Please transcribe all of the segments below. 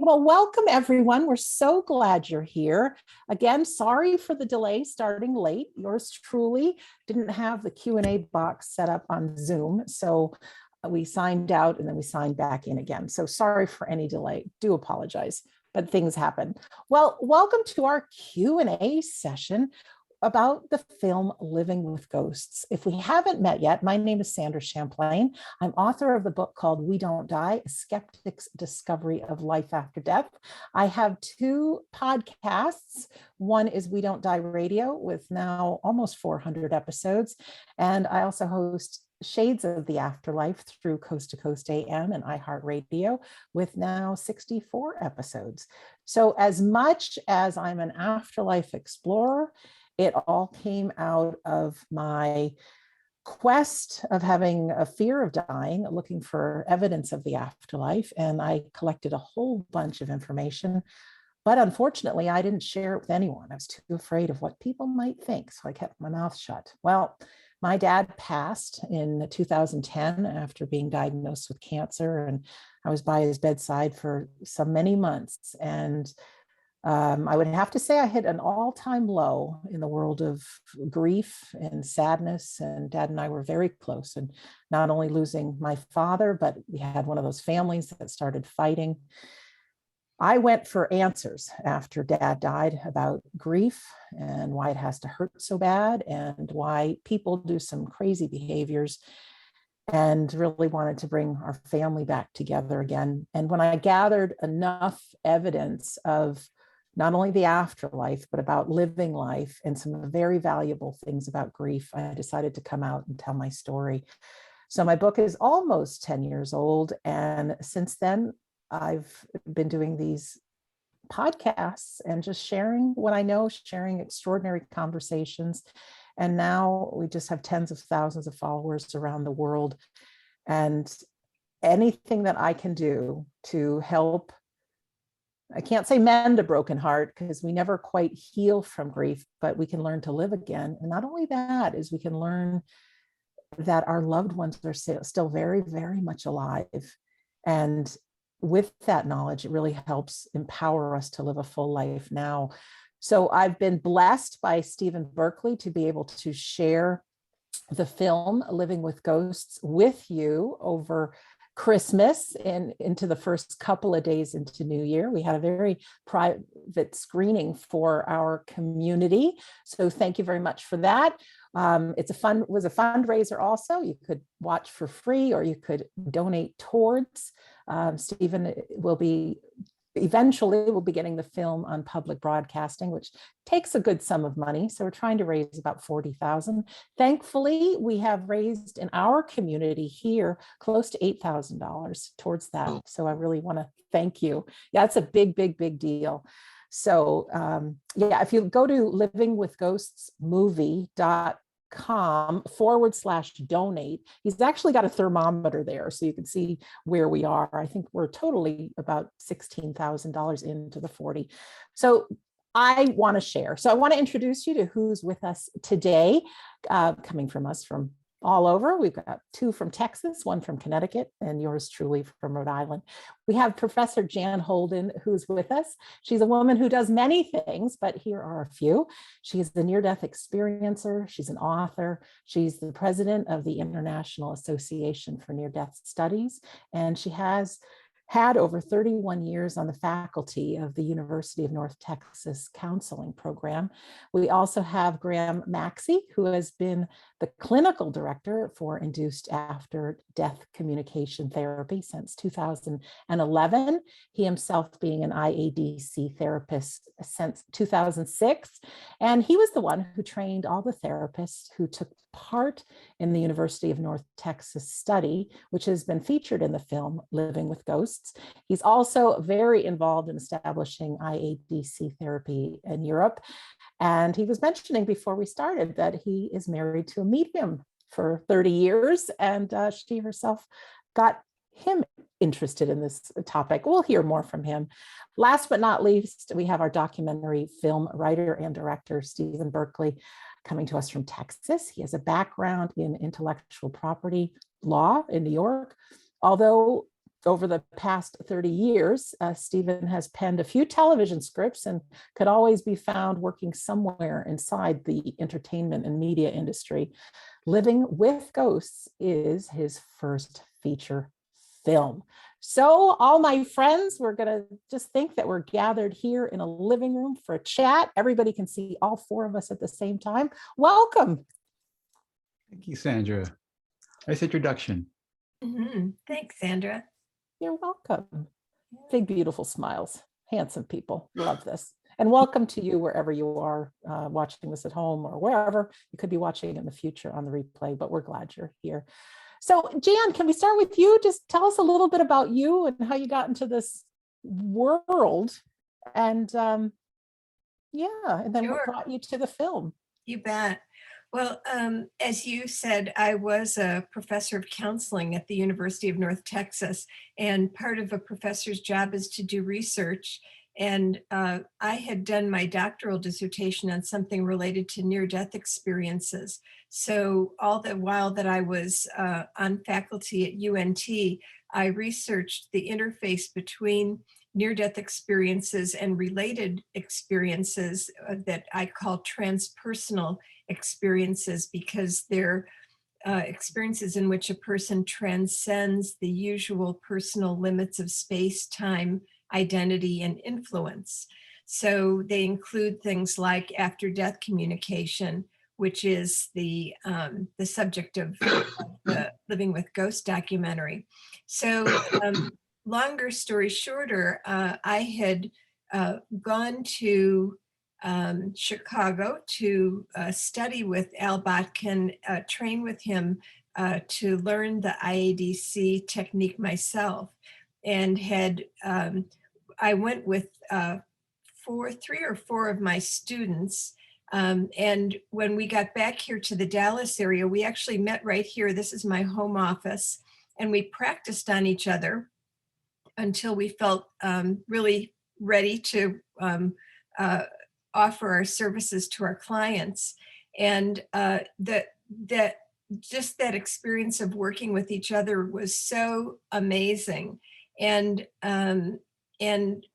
Well, welcome everyone. We're so glad you're here. Again, sorry for the delay starting late. Yours truly didn't have the Q&A box set up on Zoom. So we signed out and then we signed back in again. So sorry for any delay. Do apologize, but things happen. Well, welcome to our Q&A session about the film Living with Ghosts. If we haven't met yet, my name is Sandra Champlain. I'm author of the book called We Don't Die, A Skeptic's Discovery of Life After Death. I have two podcasts. One is We Don't Die Radio with now almost 400 episodes. And I also host Shades of the Afterlife through Coast to Coast AM and iHeartRadio with now 64 episodes. So as much as I'm an afterlife explorer, it all came out of my quest of having a fear of dying, looking for evidence of the afterlife. And I collected a whole bunch of information, but unfortunately, I didn't share it with anyone. I was too afraid of what people might think. So I kept my mouth shut. Well, my dad passed in 2010 after being diagnosed with cancer. And I was by his bedside for many months. And I would have to say I hit an all-time low in the world of grief and sadness. And Dad and I were very close, and not only losing my father, but we had one of those families that started fighting. I went for answers after Dad died about grief and why it has to hurt so bad and why people do some crazy behaviors, and really wanted to bring our family back together again. And when I gathered enough evidence of not only the afterlife, but about living life and some very valuable things about grief, I decided to come out and tell my story. So my book is almost 10 years old. And since then, I've been doing these podcasts and just sharing what I know, sharing extraordinary conversations. And now we just have tens of thousands of followers around the world. And anything that I can do to help, I can't say mend a broken heart because we never quite heal from grief, but we can learn to live again. And not only that, is we can learn that our loved ones are still very, very much alive. And with that knowledge, it really helps empower us to live a full life now. So I've been blessed by Stephen Berkley to be able to share the film Living with Ghosts with you over Christmas and into the first couple of days into New Year. We had a very private screening for our community. So thank you very much for that. It was a fundraiser also. You could watch for free or you could donate towards. Stephen will be eventually we'll be getting the film on public broadcasting, which takes a good sum of money. So we're trying to raise about $40,000. Thankfully, we have raised in our community here close to $8,000 towards that. So I really want to thank you. Yeah, it's a big, big, big deal. So yeah, if you go to livingwithghostsmovie.com/donate. He's actually got a thermometer there so you can see where we are. I think we're totally about $16,000 into the 40. So I want to share. So I want to introduce you to who's with us today, coming from us from all over. We've got two from Texas, one from Connecticut, and yours truly from Rhode Island. We have Professor Jan Holden, who's with us. She's a woman who does many things, but here are a few. She's the near-death experiencer. She's an author. She's the president of the International Association for Near-Death Studies, and she has had over 31 years on the faculty of the University of North Texas Counseling Program. We also have Graham Maxey, who has been the clinical director for induced after-death communication therapy since 2011. He himself being an IADC therapist since 2006. And he was the one who trained all the therapists who took part in the University of North Texas study, which has been featured in the film Living with Ghosts. He's also very involved in establishing IADC therapy in Europe. And he was mentioning before we started that he is married to a medium for 30 years, and she herself got him interested in this topic. We'll hear more from him. Last but not least, we have our documentary film writer and director, Stephen Berkley, coming to us from Texas. He has a background in intellectual property law in New York, although over the past 30 years, Stephen has penned a few television scripts and could always be found working somewhere inside the entertainment and media industry. Living with Ghosts is his first feature film. So all my friends, we're going to just think that we're gathered here in a living room for a chat. Everybody can see all four of us at the same time. Welcome. Thank you, Sandra. Nice introduction. Thanks, Sandra. You're welcome. Big, beautiful smiles. Handsome people. Love this. And welcome to you wherever you are watching this at home or wherever you could be watching in the future on the replay, but we're glad you're here. So Jan, can we start with you? Just tell us a little bit about you and how you got into this world. And and then what brought you to the film? You bet. Well, as you said, I was a professor of counseling at the University of North Texas, and part of a professor's job is to do research. And I had done my doctoral dissertation on something related to near-death experiences. So all the while that I was on faculty at UNT, I researched the interface between near-death experiences and related experiences that I call transpersonal experiences, because they're experiences in which a person transcends the usual personal limits of space, time, identity, and influence. So they include things like after-death communication, which is the subject of the Living with Ghosts documentary. So longer story shorter, I had gone to Chicago to study with Al Botkin, train with him to learn the IADC technique myself, and had I went with 3 or 4 of my students. And when we got back here to the Dallas area, we actually met right here. This is my home office, and we practiced on each other until we felt really ready to offer our services to our clients. And that experience of working with each other was so amazing. And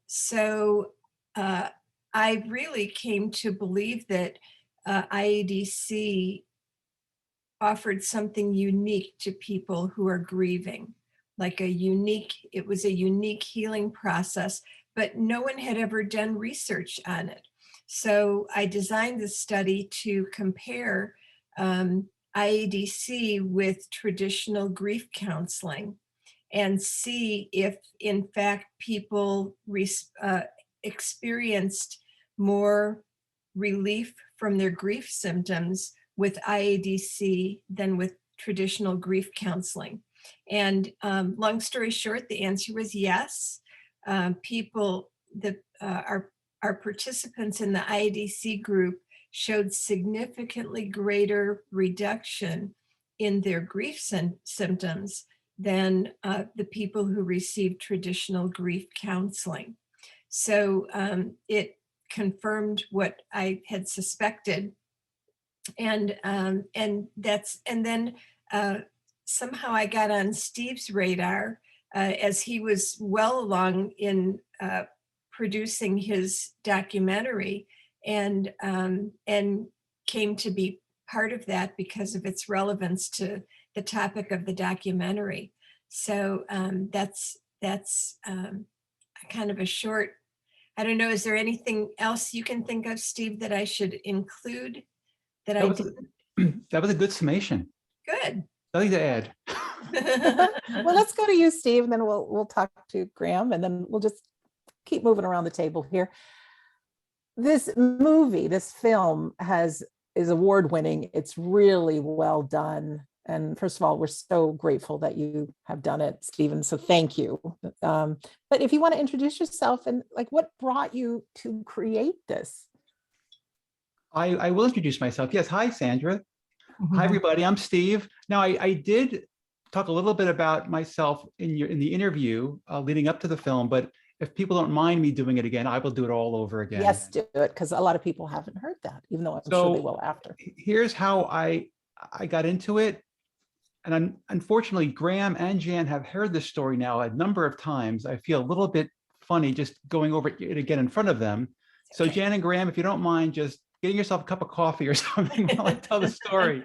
so I really came to believe that IADC offered something unique to people who are grieving, it was a unique healing process, but no one had ever done research on it. So I designed the study to compare IADC with traditional grief counseling and see if, in fact, people experienced more relief from their grief symptoms with IADC than with traditional grief counseling. And long story short, the answer was yes. Our participants in the IADC group showed significantly greater reduction in their grief symptoms than the people who received traditional grief counseling. So it confirmed what I had suspected, and then somehow I got on Steve's radar as he was well along in producing his documentary, and came to be part of that because of its relevance to the topic of the documentary. So that's kind of a short. I don't know. Is there anything else you can think of, Steve, that I should include? That was a good summation. Good. Nothing to add. Well, let's go to you, Steve, and then we'll talk to Graham, and then we'll just keep moving around the table here. This movie, this film is award-winning. It's really well done. And first of all, we're so grateful that you have done it, Stephen. So thank you. But if you want to introduce yourself and what brought you to create this? I will introduce myself. Yes. Hi, Sandra. Hi, everybody. I'm Steve. Now, I did talk a little bit about myself in the interview leading up to the film, but if people don't mind me doing it again, I will do it all over again. Yes, do it, because a lot of people haven't heard that, even though I'm sure they will after. Here's how I got into it. unfortunately, Graham and Jan have heard this story now a number of times. I feel a little bit funny just going over it again in front of them. So Jan and Graham, if you don't mind, just getting yourself a cup of coffee or something while I tell the story.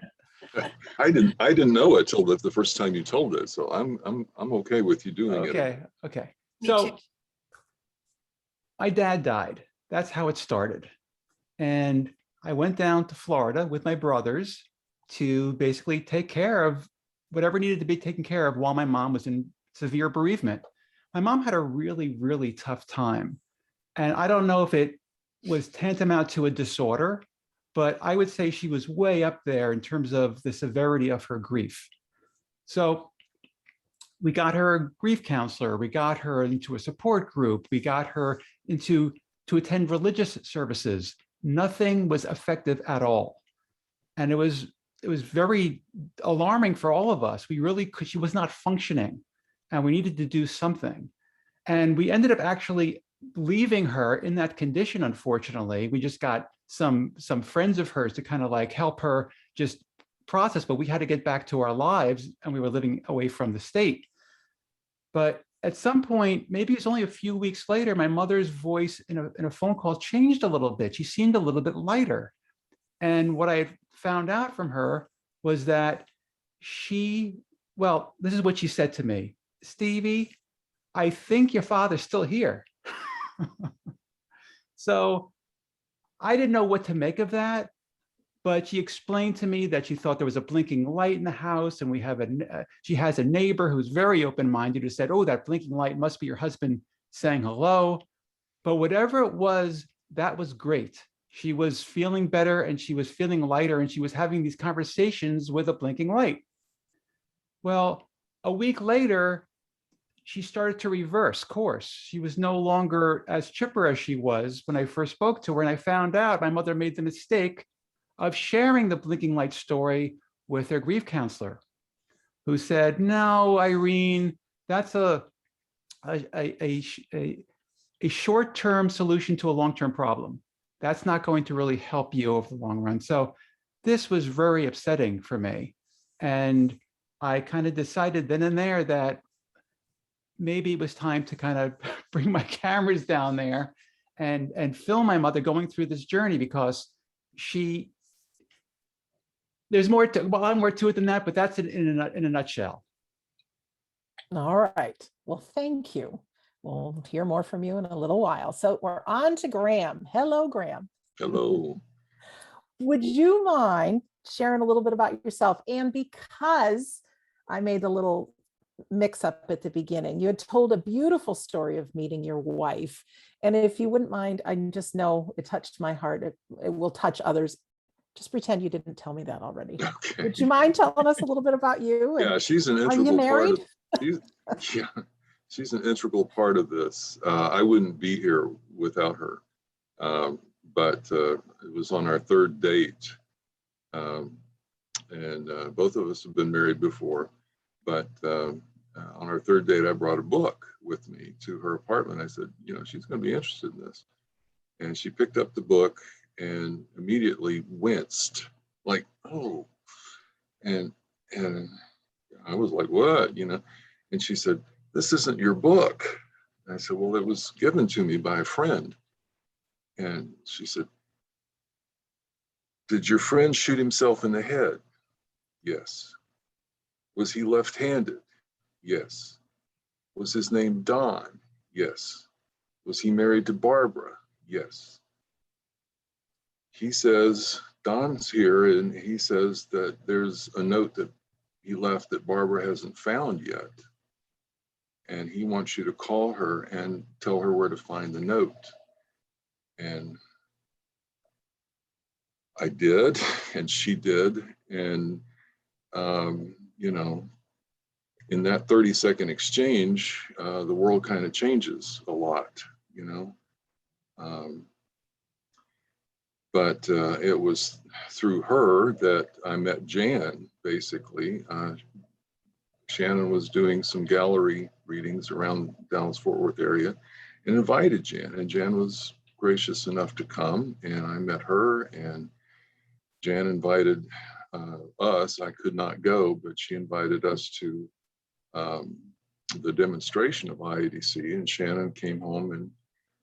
I didn't know it till the first time you told it, so I'm okay with you doing it. Okay. Me So too. my dad died. That's how it started. And I went down to Florida with my brothers to basically take care of whatever needed to be taken care of while my mom was in severe bereavement. My mom had a really, really tough time. And I don't know if it was tantamount to a disorder, but I would say she was way up there in terms of the severity of her grief. So we got her a grief counselor, we got her into a support group, we got her to attend religious services. Nothing was effective at all. And it was very alarming for all of us. She was not functioning and we needed to do something. And we ended up actually leaving her in that condition, unfortunately. We just got some friends of hers to kind of like help her just process, but we had to get back to our lives and we were living away from the state. But at some point, maybe it's only a few weeks later, my mother's voice in a phone call changed a little bit. She seemed a little bit lighter. And what I had found out from her was that this is what she said to me: Stevie, I think your father's still here. So I didn't know what to make of that, but she explained to me that she thought there was a blinking light in the house, and she has a neighbor who's very open-minded who said, "Oh, that blinking light must be your husband saying hello." But whatever it was, that was great. She was feeling better and she was feeling lighter and she was having these conversations with a blinking light. Well, a week later, she started to reverse course. She was no longer as chipper as she was when I first spoke to her. And I found out my mother made the mistake of sharing the blinking light story with her grief counselor, who said, "No, Irene, that's a short-term solution to a long-term problem. That's not going to really help you over the long run." So this was very upsetting for me. And I kind of decided then and there that maybe it was time to kind of bring my cameras down there and film my mother going through this journey, because there's more to, well, more to it than that, but that's it in a nutshell. All right. Well, thank you. We'll hear more from you in a little while. So we're on to Graham. Hello, Graham. Hello. Would you mind sharing a little bit about yourself? And because I made a little mix up at the beginning, you had told a beautiful story of meeting your wife. And if you wouldn't mind, I just know it touched my heart. It will touch others. Just pretend you didn't tell me that already. Okay. Would you mind telling us a little bit about you? Yeah, she's an Are you integral part married? of she's an integral part of this. I wouldn't be here without her. But it was on our third date. And both of us have been married before. But on our third date, I brought a book with me to her apartment. I said, she's going to be interested in this. And she picked up the book and immediately winced, like, "Oh," and I was like, "What?" And she said, "This isn't your book." And I said, "Well, it was given to me by a friend." And she said, "Did your friend shoot himself in the head?" "Yes." "Was he left-handed?" "Yes." "Was his name Don?" "Yes." "Was he married to Barbara?" "Yes." He says, Don's here, and he says that there's a note that he left that Barbara hasn't found yet. And he wants you to call her and tell her where to find the note. And I did, and she did. And, in that 30-second exchange, the world kind of changes a lot, But it was through her that I met Jan, basically. Shannon was doing some gallery readings around Dallas-Fort Worth area and invited Jan. And Jan was gracious enough to come, and I met her, and Jan invited us. I could not go, but she invited us to the demonstration of IADC, and Shannon came home and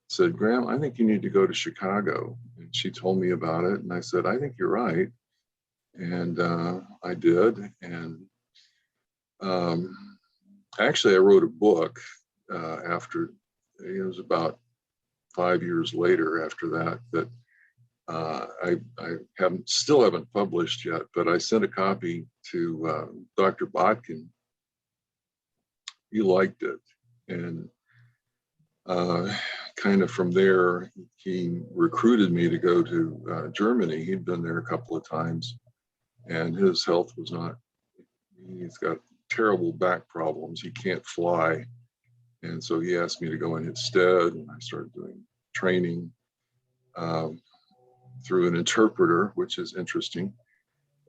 said, Graham, I think you need to go to Chicago. And she told me about it, and I said, I think you're right. And I did. And actually, I wrote a book after, it was about 5 years later after that, I still haven't published yet, but I sent a copy to Dr. Botkin. He liked it. And kind of from there, he recruited me to go to Germany. He'd been there a couple of times, and his health was not, he's got terrible back problems. He can't fly. And so he asked me to go in his stead, and I started doing training through an interpreter, which is interesting.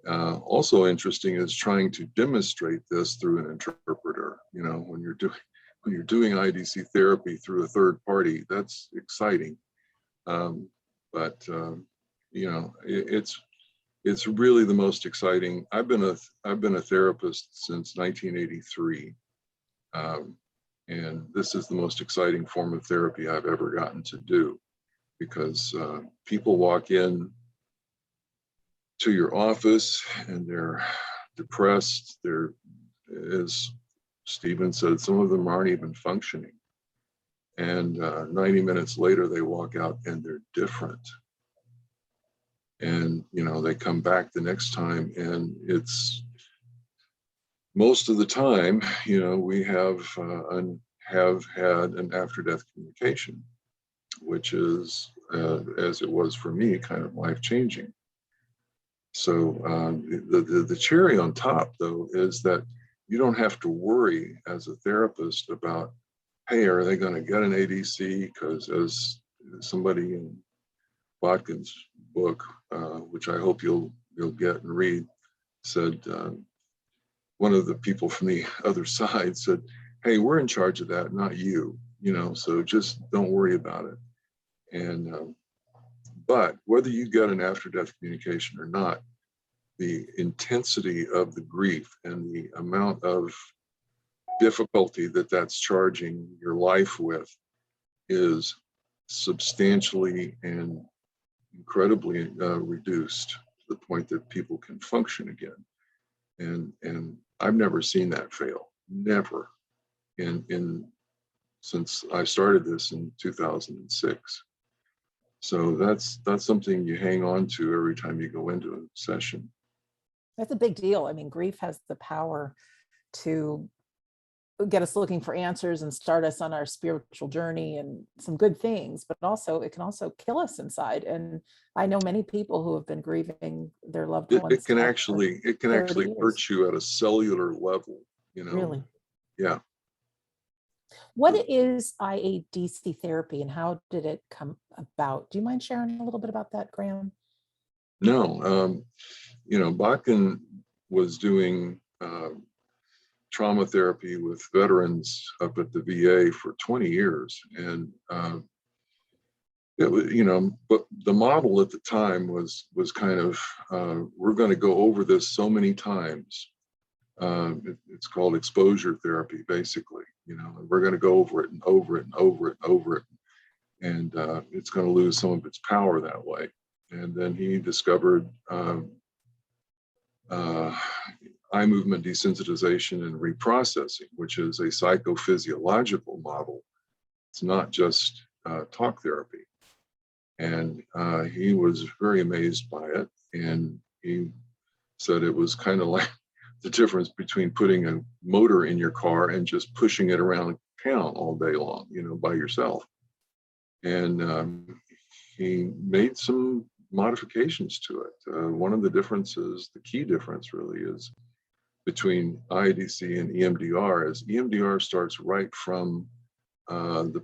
Also interesting is trying to demonstrate this through an interpreter. You know, when you're doing IADC therapy through a third party, that's exciting. But you know, it's really the most exciting. I've been a therapist since 1983, and this is the most exciting form of therapy I've ever gotten to do, because people walk in to your office and they're depressed. They're, as Stephen said, some of them aren't even functioning. And 90 minutes later, they walk out and they're different. And, you know, they come back the next time, and it's most of the time, you know, we have had an after-death communication, which is, as it was for me, kind of life-changing. So the cherry on top, though, is that you don't have to worry as a therapist about, hey, are they going to get an ADC? Because as somebody in Botkin's book, which I hope you'll get and read, said, one of the people from the other side said, hey, we're in charge of that, not you, you know, so just don't worry about it. And but whether you get an after-death communication or not, the intensity of the grief and the amount of difficulty that that's charging your life with is substantially and incredibly reduced to the point that people can function again. And I've never seen that fail, never, since I started this in 2006. So that's something you hang on to every time you go into a session. That's a big deal. I mean, grief has the power to get us looking for answers and start us on our spiritual journey and some good things, but also it can also kill us inside. And I know many people who have been grieving their loved ones. It can actually hurt you at a cellular level, you know. Really? Yeah. What is IADC therapy and how did it come about? Do you mind sharing a little bit about that, Graham? No, you know, Botkin was doing trauma therapy with veterans up at the VA for 20 years. And it was, you know, but the model at the time was kind of, we're going to go over this so many times. It's called exposure therapy, basically. You know, we're going to go over it and over it and over it and over it. And it's going to lose some of its power that way. And then he discovered eye movement desensitization and reprocessing, which is a psychophysiological model. It's not just talk therapy. And he was very amazed by it. And he said it was kind of like the difference between putting a motor in your car and just pushing it around town all day long, you know, by yourself. And he made some modifications to it. One of the differences, the key difference really, is between IADC and EMDR is EMDR starts right from the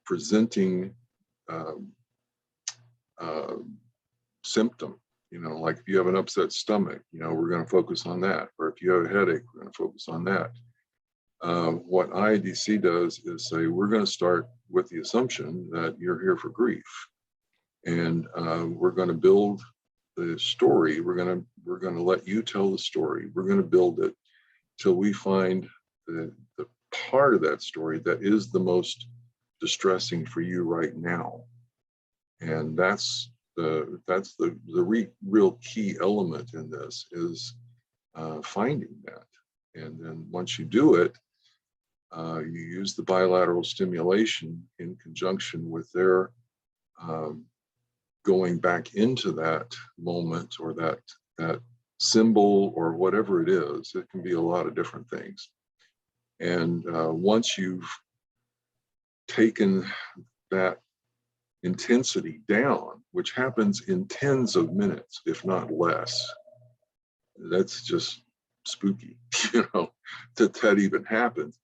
presenting symptom. You know, like if you have an upset stomach, you know, we're going to focus on that. Or if you have a headache, we're going to focus on that. What IADC does is say, we're going to start with the assumption that you're here for grief. And we're going to build the story. We're gonna let you tell the story. We're gonna build it till we find the part of that story that is the most distressing for you right now. And that's the real key element in this is finding that. And then once you do it, you use the bilateral stimulation in conjunction with their going back into that moment or that symbol or whatever it is. It can be a lot of different things. And once you've taken that intensity down, which happens in tens of minutes, if not less, that's just spooky, you know, that even happens.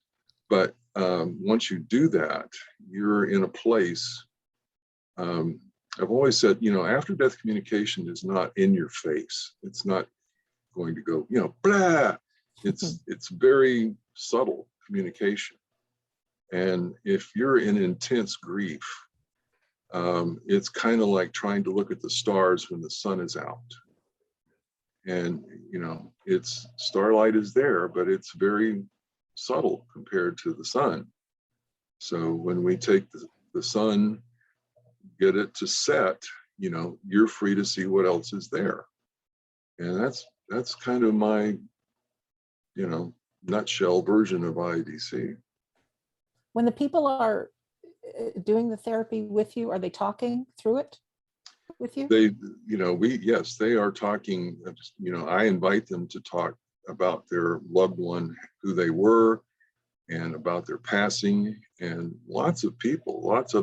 But once you do that, you're in a place. I've always said, you know, after death communication is not in your face. It's not going to go, you know, blah. It's very subtle communication. And if you're in intense grief, it's kind of like trying to look at the stars when the sun is out. And, you know, starlight is there, but it's very subtle compared to the sun. So when we take the sun, get it to set, you know, you're free to see what else is there. And that's kind of my, you know, nutshell version of IADC. When the people are doing the therapy with you, are they talking through it with you? They, you know, yes, they are talking, you know, I invite them to talk about their loved one, who they were, and about their passing. And lots of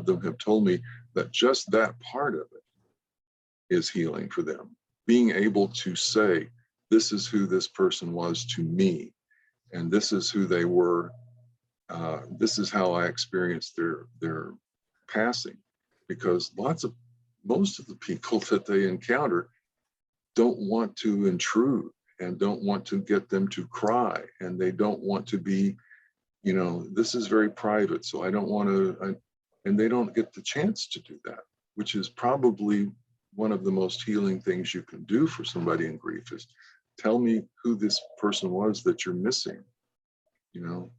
them have told me that just that part of it is healing for them. Being able to say, this is who this person was to me, and this is who they were. This is how I experienced their passing, because most of the people that they encounter don't want to intrude and don't want to get them to cry, and they don't want to be, you know, this is very private, so I don't want to, and they don't get the chance to do that, which is probably one of the most healing things you can do for somebody in grief is tell me who this person was that you're missing, you know,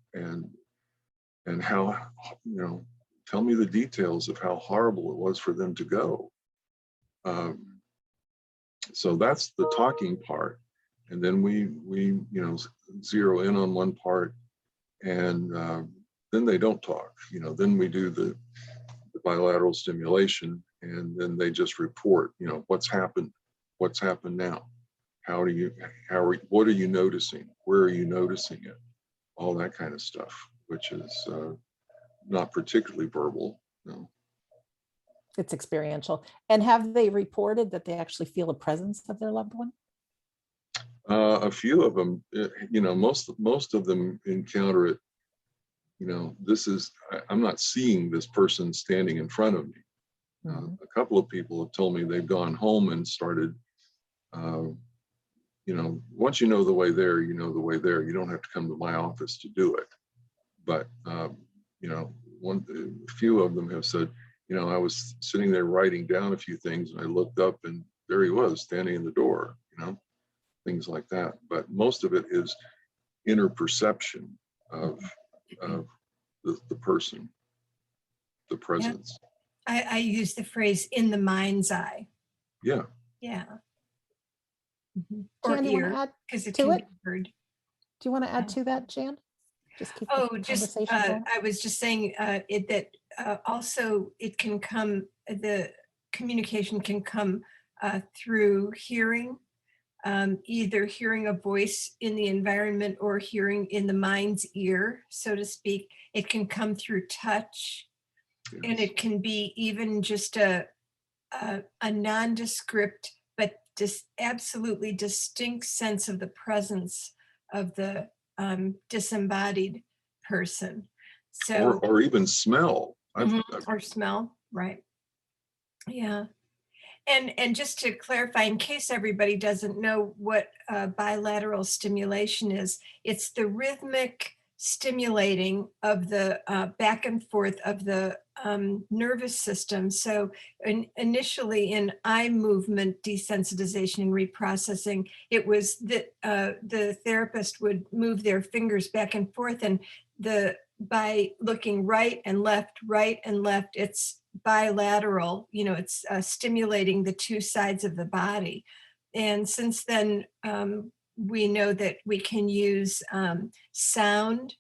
and how, you know, tell me the details of how horrible it was for them to go. So that's the talking part. And then we you know, zero in on one part, and then they don't talk, you know, then we do the bilateral stimulation, and then they just report, you know, what's happened now, what are you noticing, where are you noticing it, all that kind of stuff, which is not particularly verbal, no. It's experiential. And have they reported that they actually feel the presence of their loved one? A few of them, you know, most of them encounter it, you know, I'm not seeing this person standing in front of me. Mm-hmm. A couple of people have told me they've gone home and started, you know, once you know the way there, you know the way there. You don't have to come to my office to do it. But, you know, a few of them have said, you know, I was sitting there writing down a few things, and I looked up and there he was standing in the door, you know, things like that. But most of it is inner perception of the person, the presence. Yeah. I use the phrase "in the mind's eye." Yeah. Yeah. Mm-hmm. Jan, do you want to add because it to can it? be heard. Do you want to add to that, Jan? Just keep the conversation going. I was just saying that also it can come, the communication can come through hearing, either hearing a voice in the environment or hearing in the mind's ear, so to speak. It can come through touch, yes. And it can be even just a nondescript but just absolutely distinct sense of the presence of the disembodied person. So or even smell. Or smell, right? Yeah. And just to clarify, in case everybody doesn't know what bilateral stimulation is, it's the rhythmic stimulating of the back and forth of the nervous system. So initially in eye movement desensitization and reprocessing, it was that the therapist would move their fingers back and forth, and by looking right and left, it's bilateral, it's stimulating the two sides of the body. And since then, we know that we can use sound,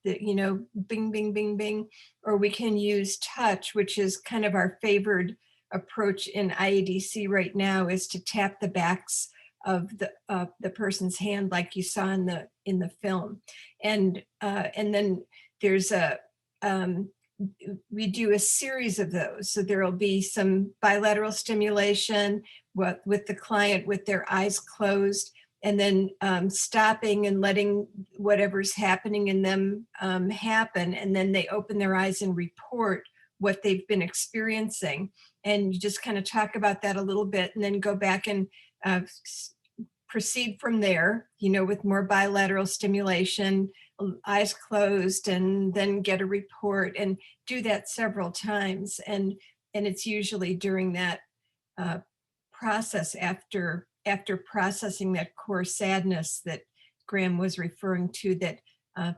bing, bing, bing, bing, or we can use touch, which is kind of our favored approach in IADC right now, is to tap the backs of the person's hand, like you saw in the film. And then there's we do a series of those. So there'll be some bilateral stimulation with the client with their eyes closed, and then stopping and letting whatever's happening in them happen. And then they open their eyes and report what they've been experiencing. And you just kind of talk about that a little bit, and then go back and proceed from there, with more bilateral stimulation, eyes closed, and then get a report, and do that several times. And it's usually during that process, after processing that core sadness that Graham was referring to, that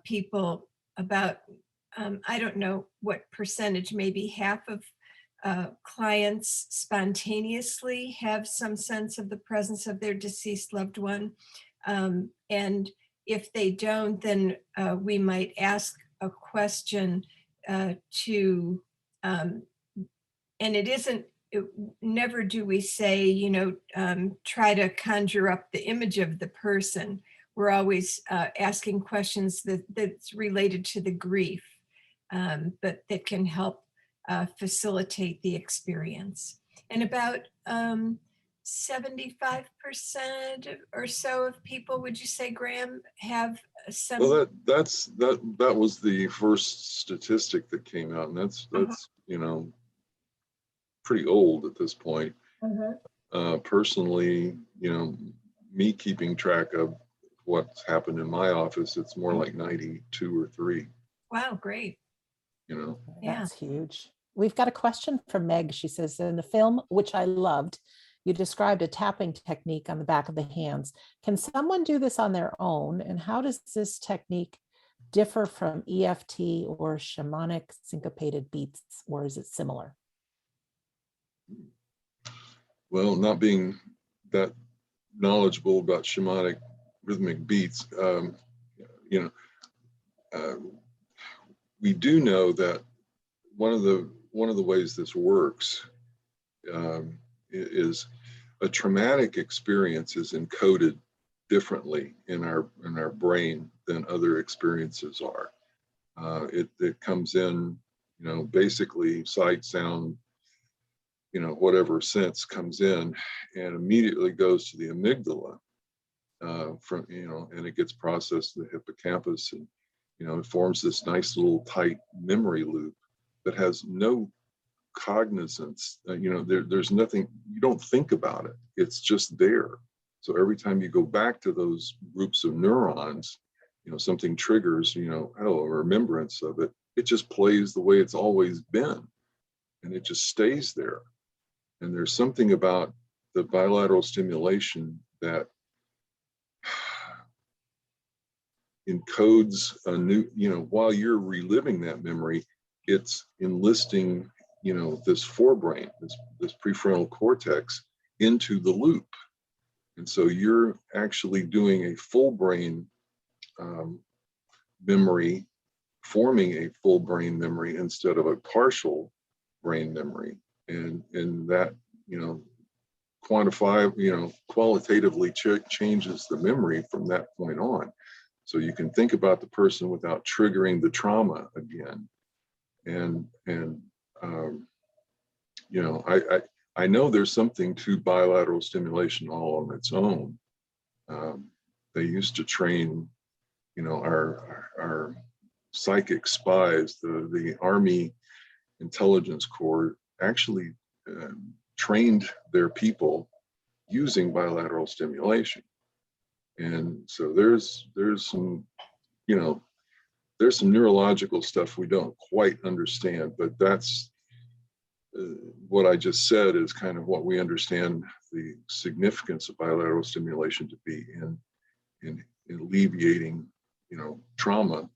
people, about, I don't know what percentage, maybe half of clients spontaneously have some sense of the presence of their deceased loved one. And if they don't, then we might ask a question and it isn't, never do we say, try to conjure up the image of the person. We're always asking questions that's related to the grief, but that can help facilitate the experience. And about 75% or so of people, would you say, Graham, have some? Well, that was the first statistic that came out, and that's pretty old at this point. Personally, me keeping track of what's happened in my office, it's more like 92 or 3. Wow, great. That's huge. We've got a question from Meg. She says, in the film, which I loved, you described a tapping technique on the back of the hands. Can someone do this on their own? And how does this technique differ from EFT or shamanic syncopated beats, or is it similar? Well, not being that knowledgeable about shamanic rhythmic beats, we do know that one of the ways this works is a traumatic experience is encoded differently in our brain than other experiences are. It comes in, basically sight, sound, whatever sense comes in, and immediately goes to the amygdala, and it gets processed to the hippocampus, and it forms this nice little tight memory loop that has no cognizance. There's nothing, you don't think about it. It's just there. So every time you go back to those groups of neurons, something triggers, a remembrance of it. It just plays the way it's always been, and it just stays there. And there's something about the bilateral stimulation that encodes a new, while you're reliving that memory, it's enlisting, this forebrain, this prefrontal cortex into the loop. And so you're actually doing a full brain memory, forming a full brain memory instead of a partial brain memory. And that, qualitatively changes the memory from that point on. So you can think about the person without triggering the trauma again. I know there's something to bilateral stimulation all on its own. They used to train, our psychic spies, the Army Intelligence Corps actually trained their people using bilateral stimulation. And so there's some, there's some neurological stuff we don't quite understand, but that's what I just said is kind of what we understand the significance of bilateral stimulation to be in alleviating, trauma.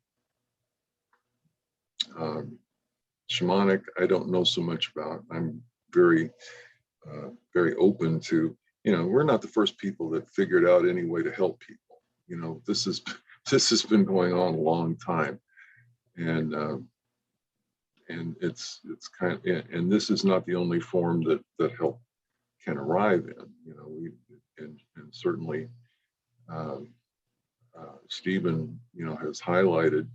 Shamanic, I don't know so much about. I'm very open to, we're not the first people that figured out any way to help people. This has been going on a long time, and it's kind of, and this is not the only form that help can arrive in. And certainly Stephen, has highlighted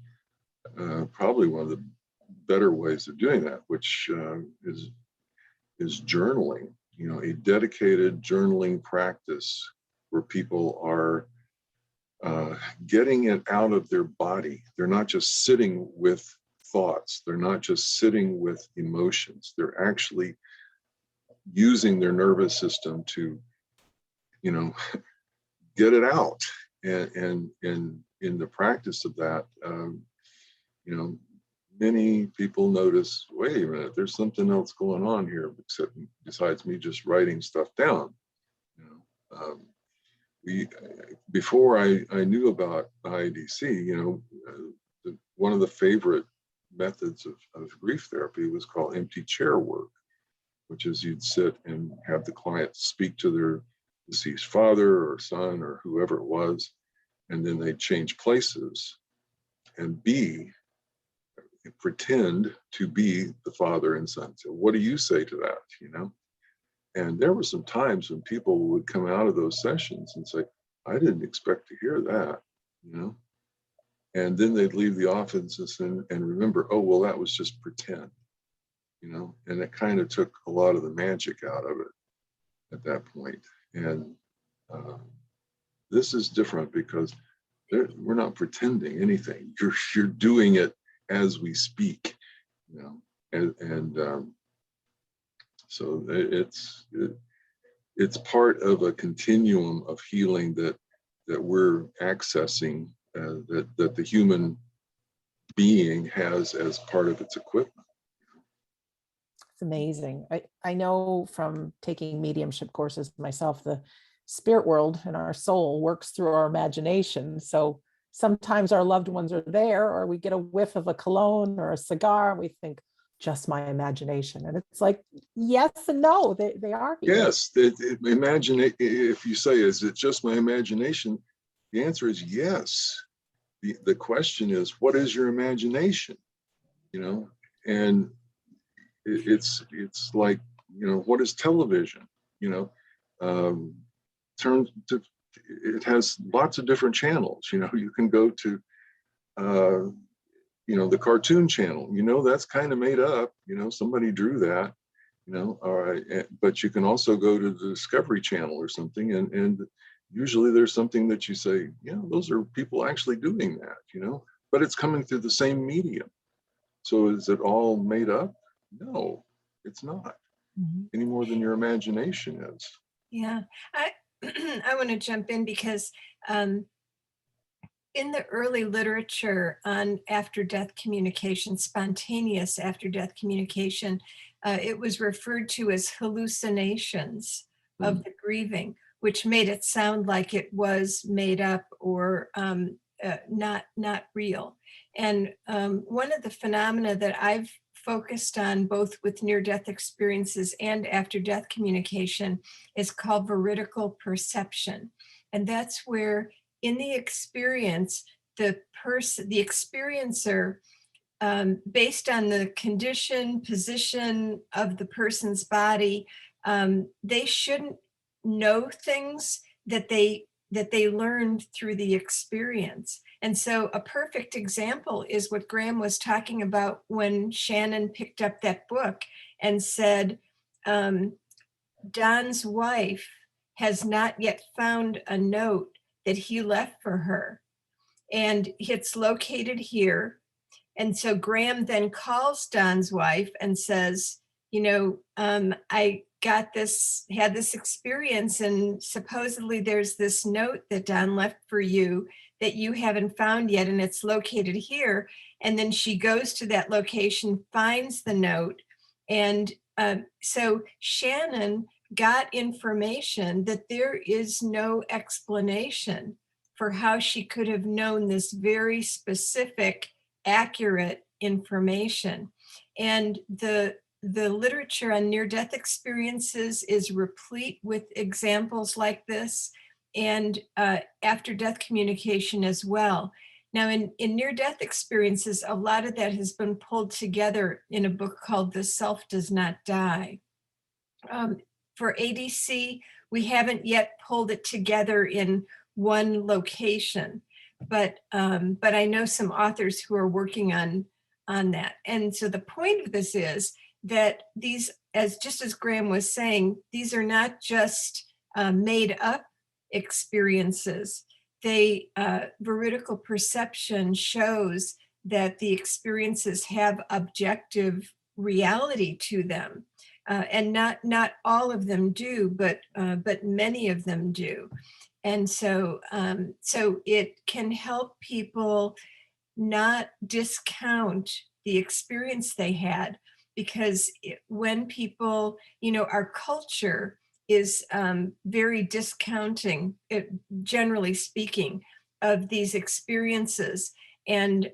probably one of the better ways of doing that, which is journaling. A dedicated journaling practice where people are getting it out of their body. They're not just sitting with thoughts. They're not just sitting with emotions. They're actually using their nervous system to, get it out. And in the practice of that, many people notice, wait a minute, there's something else going on here besides me just writing stuff down. Before I knew about IADC, one of the favorite methods of grief therapy was called empty chair work, which is you'd sit and have the client speak to their deceased father or son or whoever it was, and then they'd change places and pretend to be the father and son. So what do you say to that, And there were some times when people would come out of those sessions and say, I didn't expect to hear that, And then they'd leave the office and remember, oh, well, that was just pretend, And it kind of took a lot of the magic out of it at that point. And this is different because we're not pretending anything. You're doing it as we speak, so it's part of a continuum of healing that we're accessing, that the human being has as part of its equipment. It's amazing. I know from taking mediumship courses myself, the spirit world and our soul works through our imagination. So sometimes our loved ones are there, or we get a whiff of a cologne or a cigar, and we think, just my imagination. And it's like, yes and no, they are here. Yes, imagine if you say, is it just my imagination? The answer is yes. The question is, what is your imagination? And it's like, what is television? It has lots of different channels. You can go to the cartoon channel, that's kind of made up, somebody drew that, all right. But you can also go to the Discovery Channel or something, and usually there's something that you say, those are people actually doing that, but it's coming through the same medium. So is it all made up? No, it's not, any more than your imagination is. Yeah, I want to jump in because in the early literature on after-death communication, spontaneous after-death communication, it was referred to as hallucinations of the grieving, which made it sound like it was made up or not real. And one of the phenomena that I've focused on both with near-death experiences and after-death communication is called veridical perception. And that's where in the experience, the experiencer, based on the condition, position of the person's body, they shouldn't know things that they learned through the experience. And so a perfect example is what Graham was talking about when Shannon picked up that book and said, Don's wife has not yet found a note that he left for her, and it's located here. And so Graham then calls Don's wife and says, I had this experience, and supposedly there's this note that Don left for you that you haven't found yet, and it's located here. And then she goes to that location, finds the note. And so Shannon got information that there is no explanation for how she could have known this very specific, accurate information. And the literature on near-death experiences is replete with examples like this, and after-death communication as well. Now, in near-death experiences, a lot of that has been pulled together in a book called The Self Does Not Die. For ADC, we haven't yet pulled it together in one location, but I know some authors who are working on that. And so the point of this is that these, just as Graham was saying, these are not just made up experiences. Veridical perception shows that the experiences have objective reality to them. And not all of them do, but many of them do. And so it can help people not discount the experience they had, because when people, our culture is very discounting, generally speaking, of these experiences. And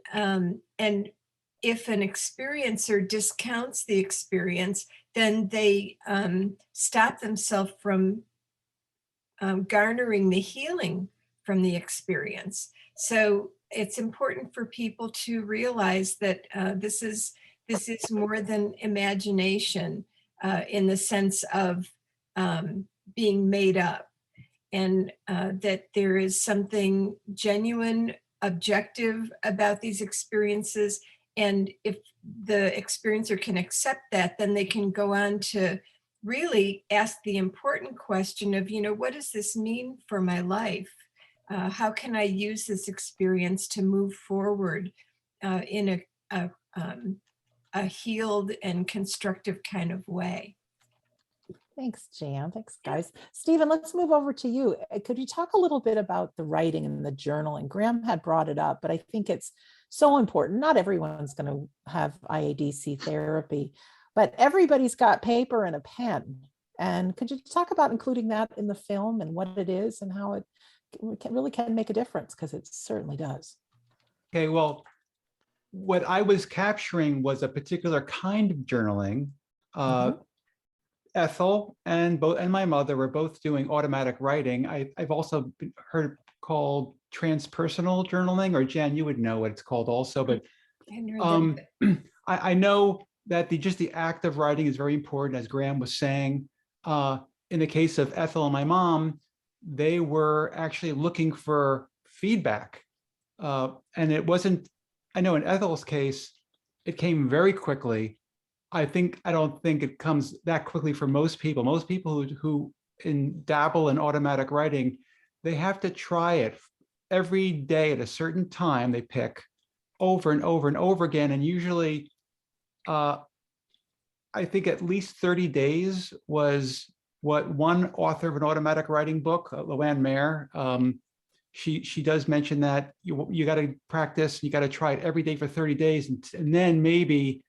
if an experiencer discounts the experience, then they stop themselves from garnering the healing from the experience. So it's important for people to realize that this is more than imagination in the sense of being made up, and that there is something genuine, objective about these experiences. And if the experiencer can accept that, then they can go on to really ask the important question of, what does this mean for my life? How can I use this experience to move forward in a healed and constructive kind of way? Thanks, Jan. Thanks, guys. Stephen, let's move over to you. Could you talk a little bit about the writing and the journaling? Graham had brought it up, but I think it's so important. Not everyone's going to have IADC therapy, but everybody's got paper and a pen. And could you talk about including that in the film and what it is and how it really can make a difference? Because it certainly does. Okay, well, what I was capturing was a particular kind of journaling. Ethel and my mother were both doing automatic writing. I've also heard called transpersonal journaling, or Jan, you would know what it's called also, but I know that just the act of writing is very important, as Graham was saying. In the case of Ethel and my mom, they were actually looking for feedback. And it wasn't, I know in Ethel's case, it came very quickly. I don't think it comes that quickly for most people. Most people who dabble in automatic writing, they have to try it every day at a certain time. They pick over and over and over again. And usually, I think at least 30 days was what one author of an automatic writing book, Luann Mayer, she does mention that you got to practice, you got to try it every day for 30 days. And then maybe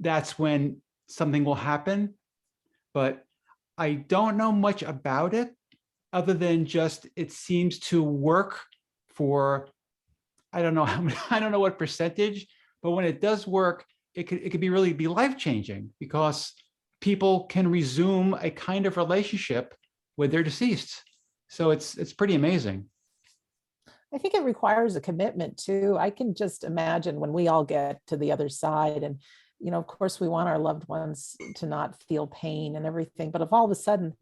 that's when something will happen. But I don't know much about it other than just it seems to work for, I don't know what percentage, but when it does work, it could really be life-changing, because people can resume a kind of relationship with their deceased. So it's pretty amazing. I think it requires a commitment too. I can just imagine when we all get to the other side, and of course we want our loved ones to not feel pain and everything, but if all of a sudden,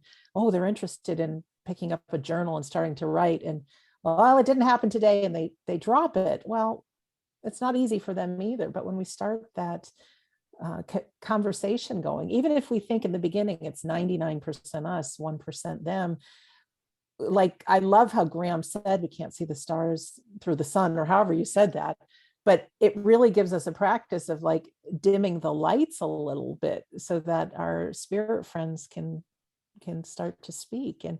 they're interested in picking up a journal and starting to write, and it didn't happen today, and they drop it. Well, it's not easy for them either. But when we start that conversation going, even if we think in the beginning it's 99% us, 1% them, like I love how Graham said we can't see the stars through the sun, or however you said that, but it really gives us a practice of like dimming the lights a little bit so that our spirit friends can start to speak. And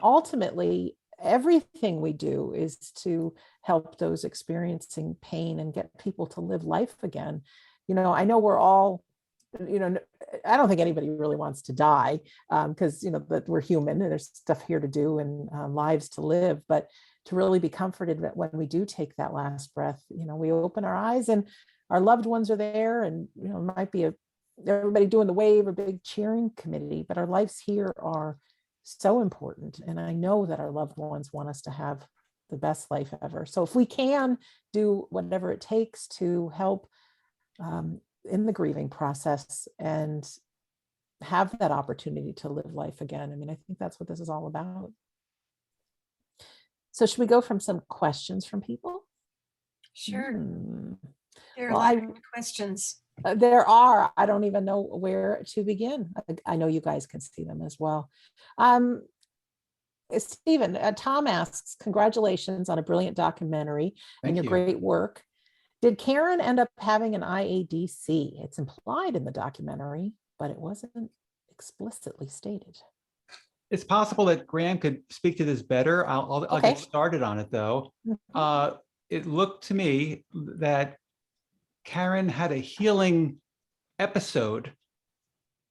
ultimately, everything we do is to help those experiencing pain and get people to live life again. You know, I know we're all, you know, I don't think anybody really wants to die, because, you know, that we're human and there's stuff here to do and lives to live, but to really be comforted that when we do take that last breath, you know, we open our eyes and our loved ones are there, and, you know, it might be everybody doing the wave or big cheering committee, but our lives here are so important. And I know that our loved ones want us to have the best life ever. So if we can do whatever it takes to help in the grieving process and have that opportunity to live life again, I mean, I think that's what this is all about. So should we go from some questions from people? Sure. There are Well, a lot of questions. There are. I don't even know where to begin. I know you guys can see them as well. Stephen, Tom asks, congratulations on a brilliant documentary and your great work. Did Karen end up having an IADC? It's implied in the documentary, but it wasn't explicitly stated. It's possible that Graham could speak to this better. I'll get started on it though. It looked to me that Karen had a healing episode.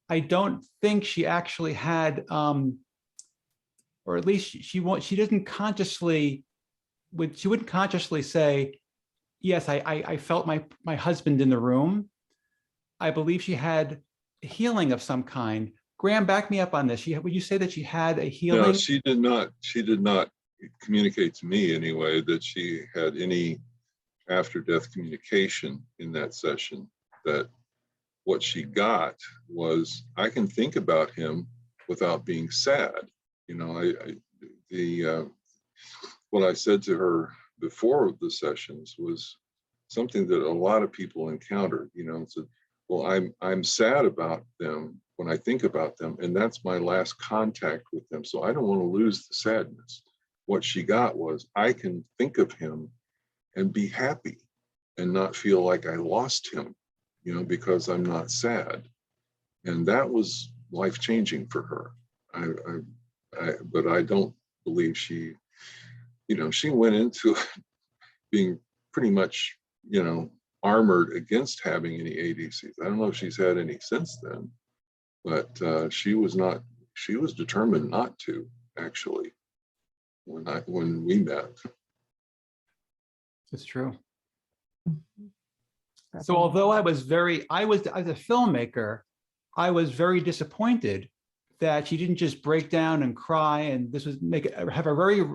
I don't think she actually had, or at least she didn't consciously, she wouldn't consciously say, yes, I felt my husband in the room. I believe she had a healing of some kind. Graham, back me up on this. Would you say that she had a healing? No, she did not. She did not communicate to me anyway that she had any after-death communication in that session. That what she got was, I can think about him without being sad. You know, what I said to her before the sessions was something that a lot of people encountered. You know, said, well, I'm sad about them when I think about them, and that's my last contact with them. So I don't want to lose the sadness. What she got was, I can think of him and be happy and not feel like I lost him, you know, because I'm not sad. And that was life-changing for her. But I don't believe she, you know, she went into being pretty much, you know, armored against having any ADCs. I don't know if she's had any since then, but she was determined not to, actually, when we met. It's true. So although as a filmmaker, I was very disappointed that she didn't just break down and cry, and this was have a very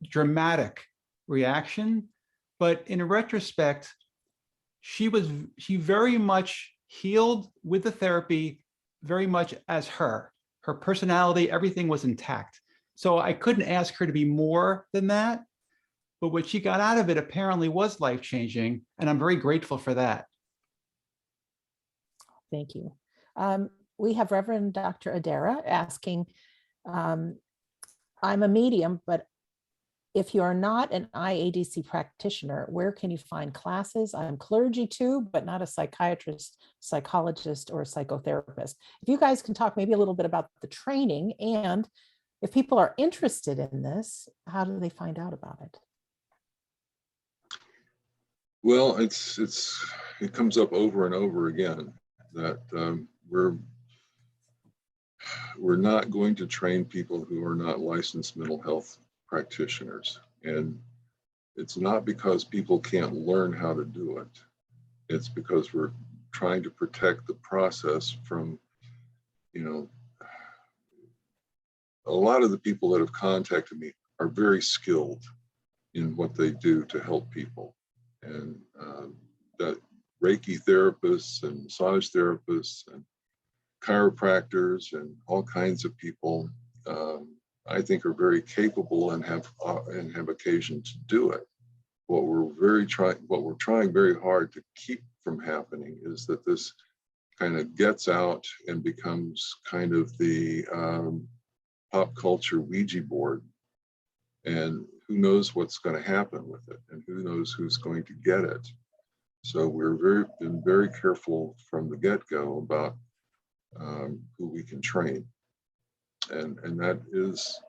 dramatic reaction. But in retrospect, she very much healed with the therapy, very much as her personality, everything was intact. So I couldn't ask her to be more than that, but what she got out of it apparently was life-changing, and I'm very grateful for that. Thank you. We have Reverend Dr. Adara asking, I'm a medium, but if you are not an IADC practitioner, where can you find classes? I'm clergy too, but not a psychiatrist, psychologist, or a psychotherapist. If you guys can talk maybe a little bit about the training, and if people are interested in this, how do they find out about it? Well, it comes up over and over again that we're not going to train people who are not licensed mental health practitioners. And it's not because people can't learn how to do it. It's because we're trying to protect the process from, you know, a lot of the people that have contacted me are very skilled in what they do to help people. And that Reiki therapists and massage therapists and chiropractors and all kinds of people, I think, are very capable and have occasion to do it. What we're trying very hard to keep from happening is that this kind of gets out and becomes kind of the pop culture Ouija board, and who knows what's going to happen with it, and who knows who's going to get it. So we're been very careful from the get-go about who we can train, and that is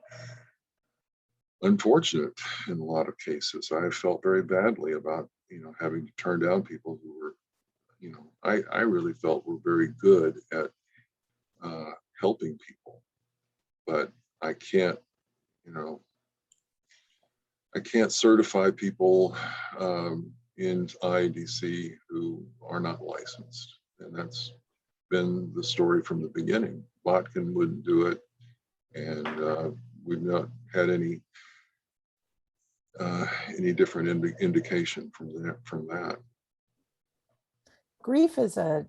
unfortunate in a lot of cases. I felt very badly about, having to turn down people who were, I really felt were very good at helping people, but I can't, I can't certify people in IADC who are not licensed. And that's been the story from the beginning. Botkin wouldn't do it. And we've not had any different indication from that. Grief is a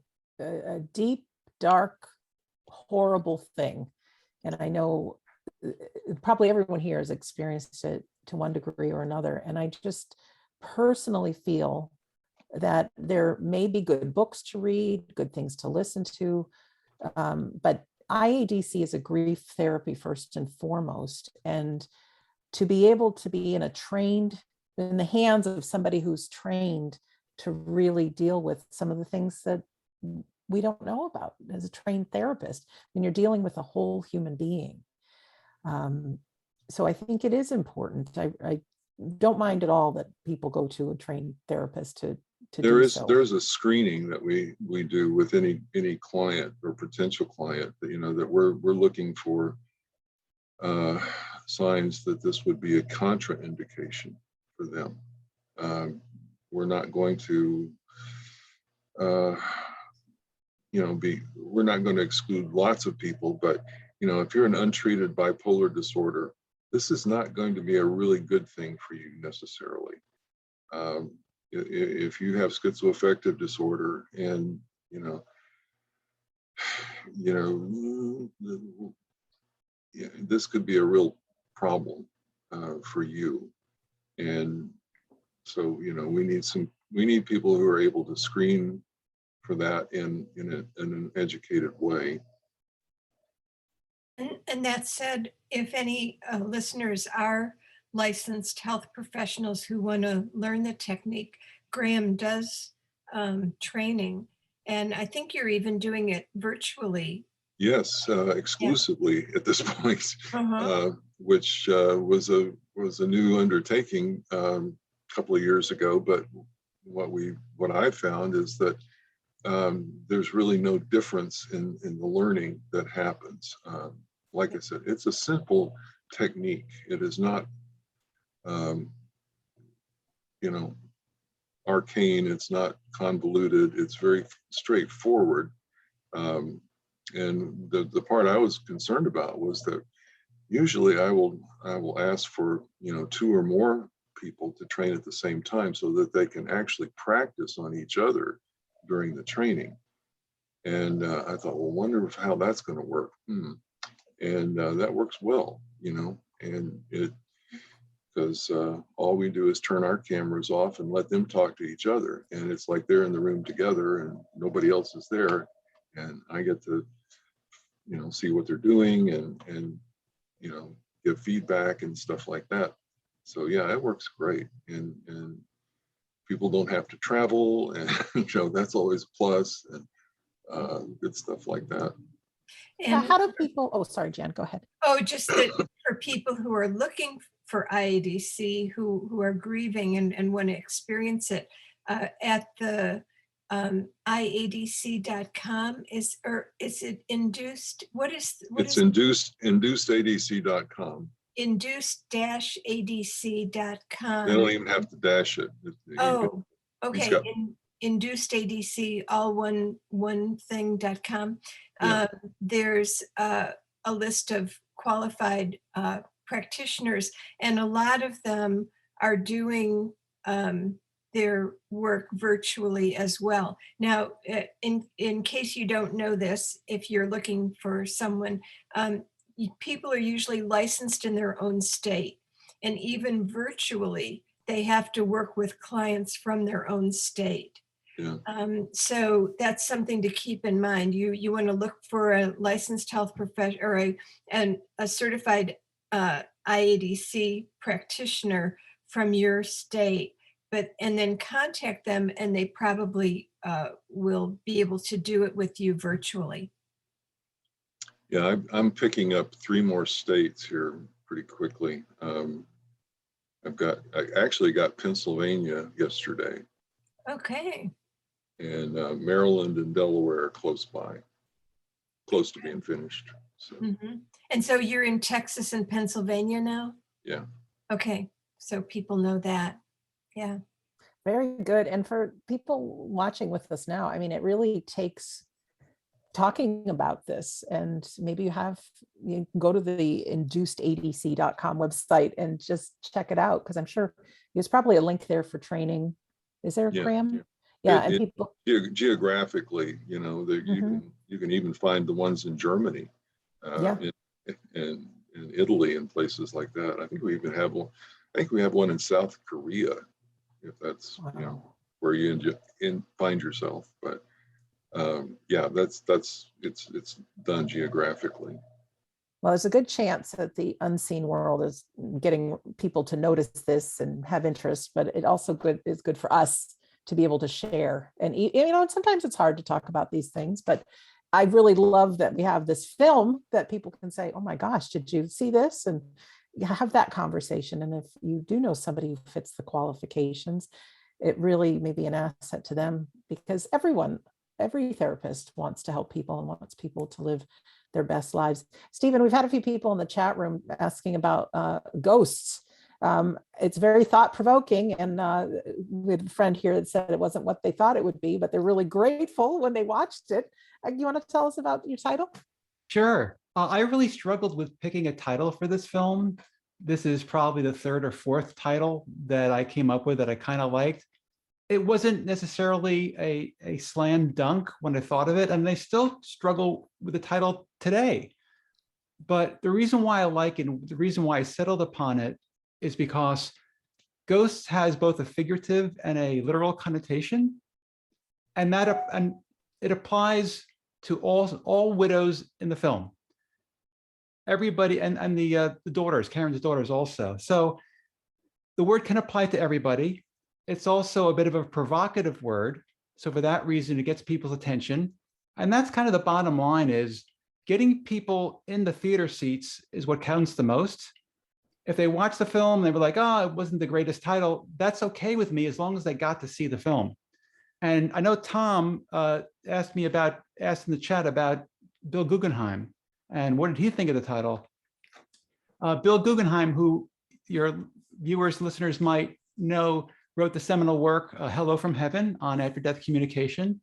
deep, dark, horrible thing. And I know probably everyone here has experienced it to one degree or another. And I just personally feel that there may be good books to read, good things to listen to, but IADC is a grief therapy first and foremost. And to be able to be in the hands of somebody who's trained to really deal with some of the things that we don't know about as a trained therapist, when you're dealing with a whole human being. So I think it is important. I don't mind at all that people go to a trained therapist to there do is so. There's a screening that we do with any client or potential client that that we're looking for signs that this would be a contraindication for them. We're not going to we're not going to exclude lots of people, but if you're an untreated bipolar disorder, this is not going to be a really good thing for you necessarily. If you have schizoaffective disorder and this could be a real problem for you. And so we need people who are able to screen for that in an educated way. And that said, if any listeners are licensed health professionals who want to learn the technique, Graham does training, and I think you're even doing it virtually. Yes, exclusively at this point, which was a new undertaking a couple of years ago. But what I found is that there's really no difference in the learning that happens. Like I said, it's a simple technique. It is not, arcane. It's not convoluted. It's very straightforward. And the part I was concerned about was that usually I will ask for 2 or more people to train at the same time so that they can actually practice on each other during the training. And I thought, well, wonder how that's going to work. And that works well, and because all we do is turn our cameras off and let them talk to each other. And it's like they're in the room together and nobody else is there. And I get to, see what they're doing and give feedback and stuff like that. So yeah, it works great. And people don't have to travel, and that's always a plus, and good stuff like that. And how do people, oh, sorry, Jan, go ahead. Oh, just that for people who are looking for IADC, who are grieving and want to experience it, at the IADC.com is it induced? It's inducedadc.com. Induced-adc.com. They don't even have to dash it. Oh, okay. Induced ADC, all one thing.com. Yeah. There's a list of qualified practitioners, and a lot of them are doing their work virtually as well. Now, in case you don't know this, if you're looking for someone, people are usually licensed in their own state, and even virtually, they have to work with clients from their own state. Yeah. So that's something to keep in mind. You want to look for a licensed health professional or a certified IADC practitioner from your state, and then contact them, and they probably will be able to do it with you virtually. Yeah, I'm picking up 3 more states here pretty quickly. I actually got Pennsylvania yesterday, Okay. and Maryland and Delaware are close by, close to being finished. So And so you're in Texas and Pennsylvania now? yeah. Okay. So people know that. Yeah. Very good. And for people watching with us now, I mean, it really takes talking about this, and maybe you can go to the inducedadc.com website and just check it out, because I'm sure there's probably a link there for training. Is there, Yeah, Graham? Yeah, and people geographically, you know, you can even find the ones in Germany, in Italy and places like that. I think we even have one. I think we have one in South Korea, if that's you know where you find yourself. But yeah, it's done geographically. Well, there's a good chance that the unseen world is getting people to notice this and have interest, but it also is good for us to be able to share. And sometimes it's hard to talk about these things, but I really love that we have this film that people can say, oh my gosh, did you see this? And have that conversation. And if you do know somebody who fits the qualifications, it really may be an asset to them, because every therapist wants to help people and wants people to live their best lives. Stephen, we've had a few people in the chat room asking about ghosts. It's very thought-provoking, and we had a friend here that said it wasn't what they thought it would be, but they're really grateful when they watched it. You want to tell us about your title? Sure. I really struggled with picking a title for this film. This is probably the third or fourth title that I came up with that I kind of liked. It wasn't necessarily a slam dunk when I thought of it, and I still struggle with the title today. But the reason why I like it, and the reason why I settled upon it, is because Ghosts has both a figurative and a literal connotation, and it applies to all widows in the film. Everybody, and the daughters, Karen's daughters also. So the word can apply to everybody. It's also a bit of a provocative word. So for that reason, it gets people's attention. And that's kind of the bottom line, is getting people in the theater seats is what counts the most. If they watch the film, they were like, oh, it wasn't the greatest title. That's okay with me, as long as they got to see the film. And I know Tom asked in the chat about Bill Guggenheim and what did he think of the title. Bill Guggenheim, who your viewers, listeners might know, wrote the seminal work, Hello from Heaven, on after-death communication.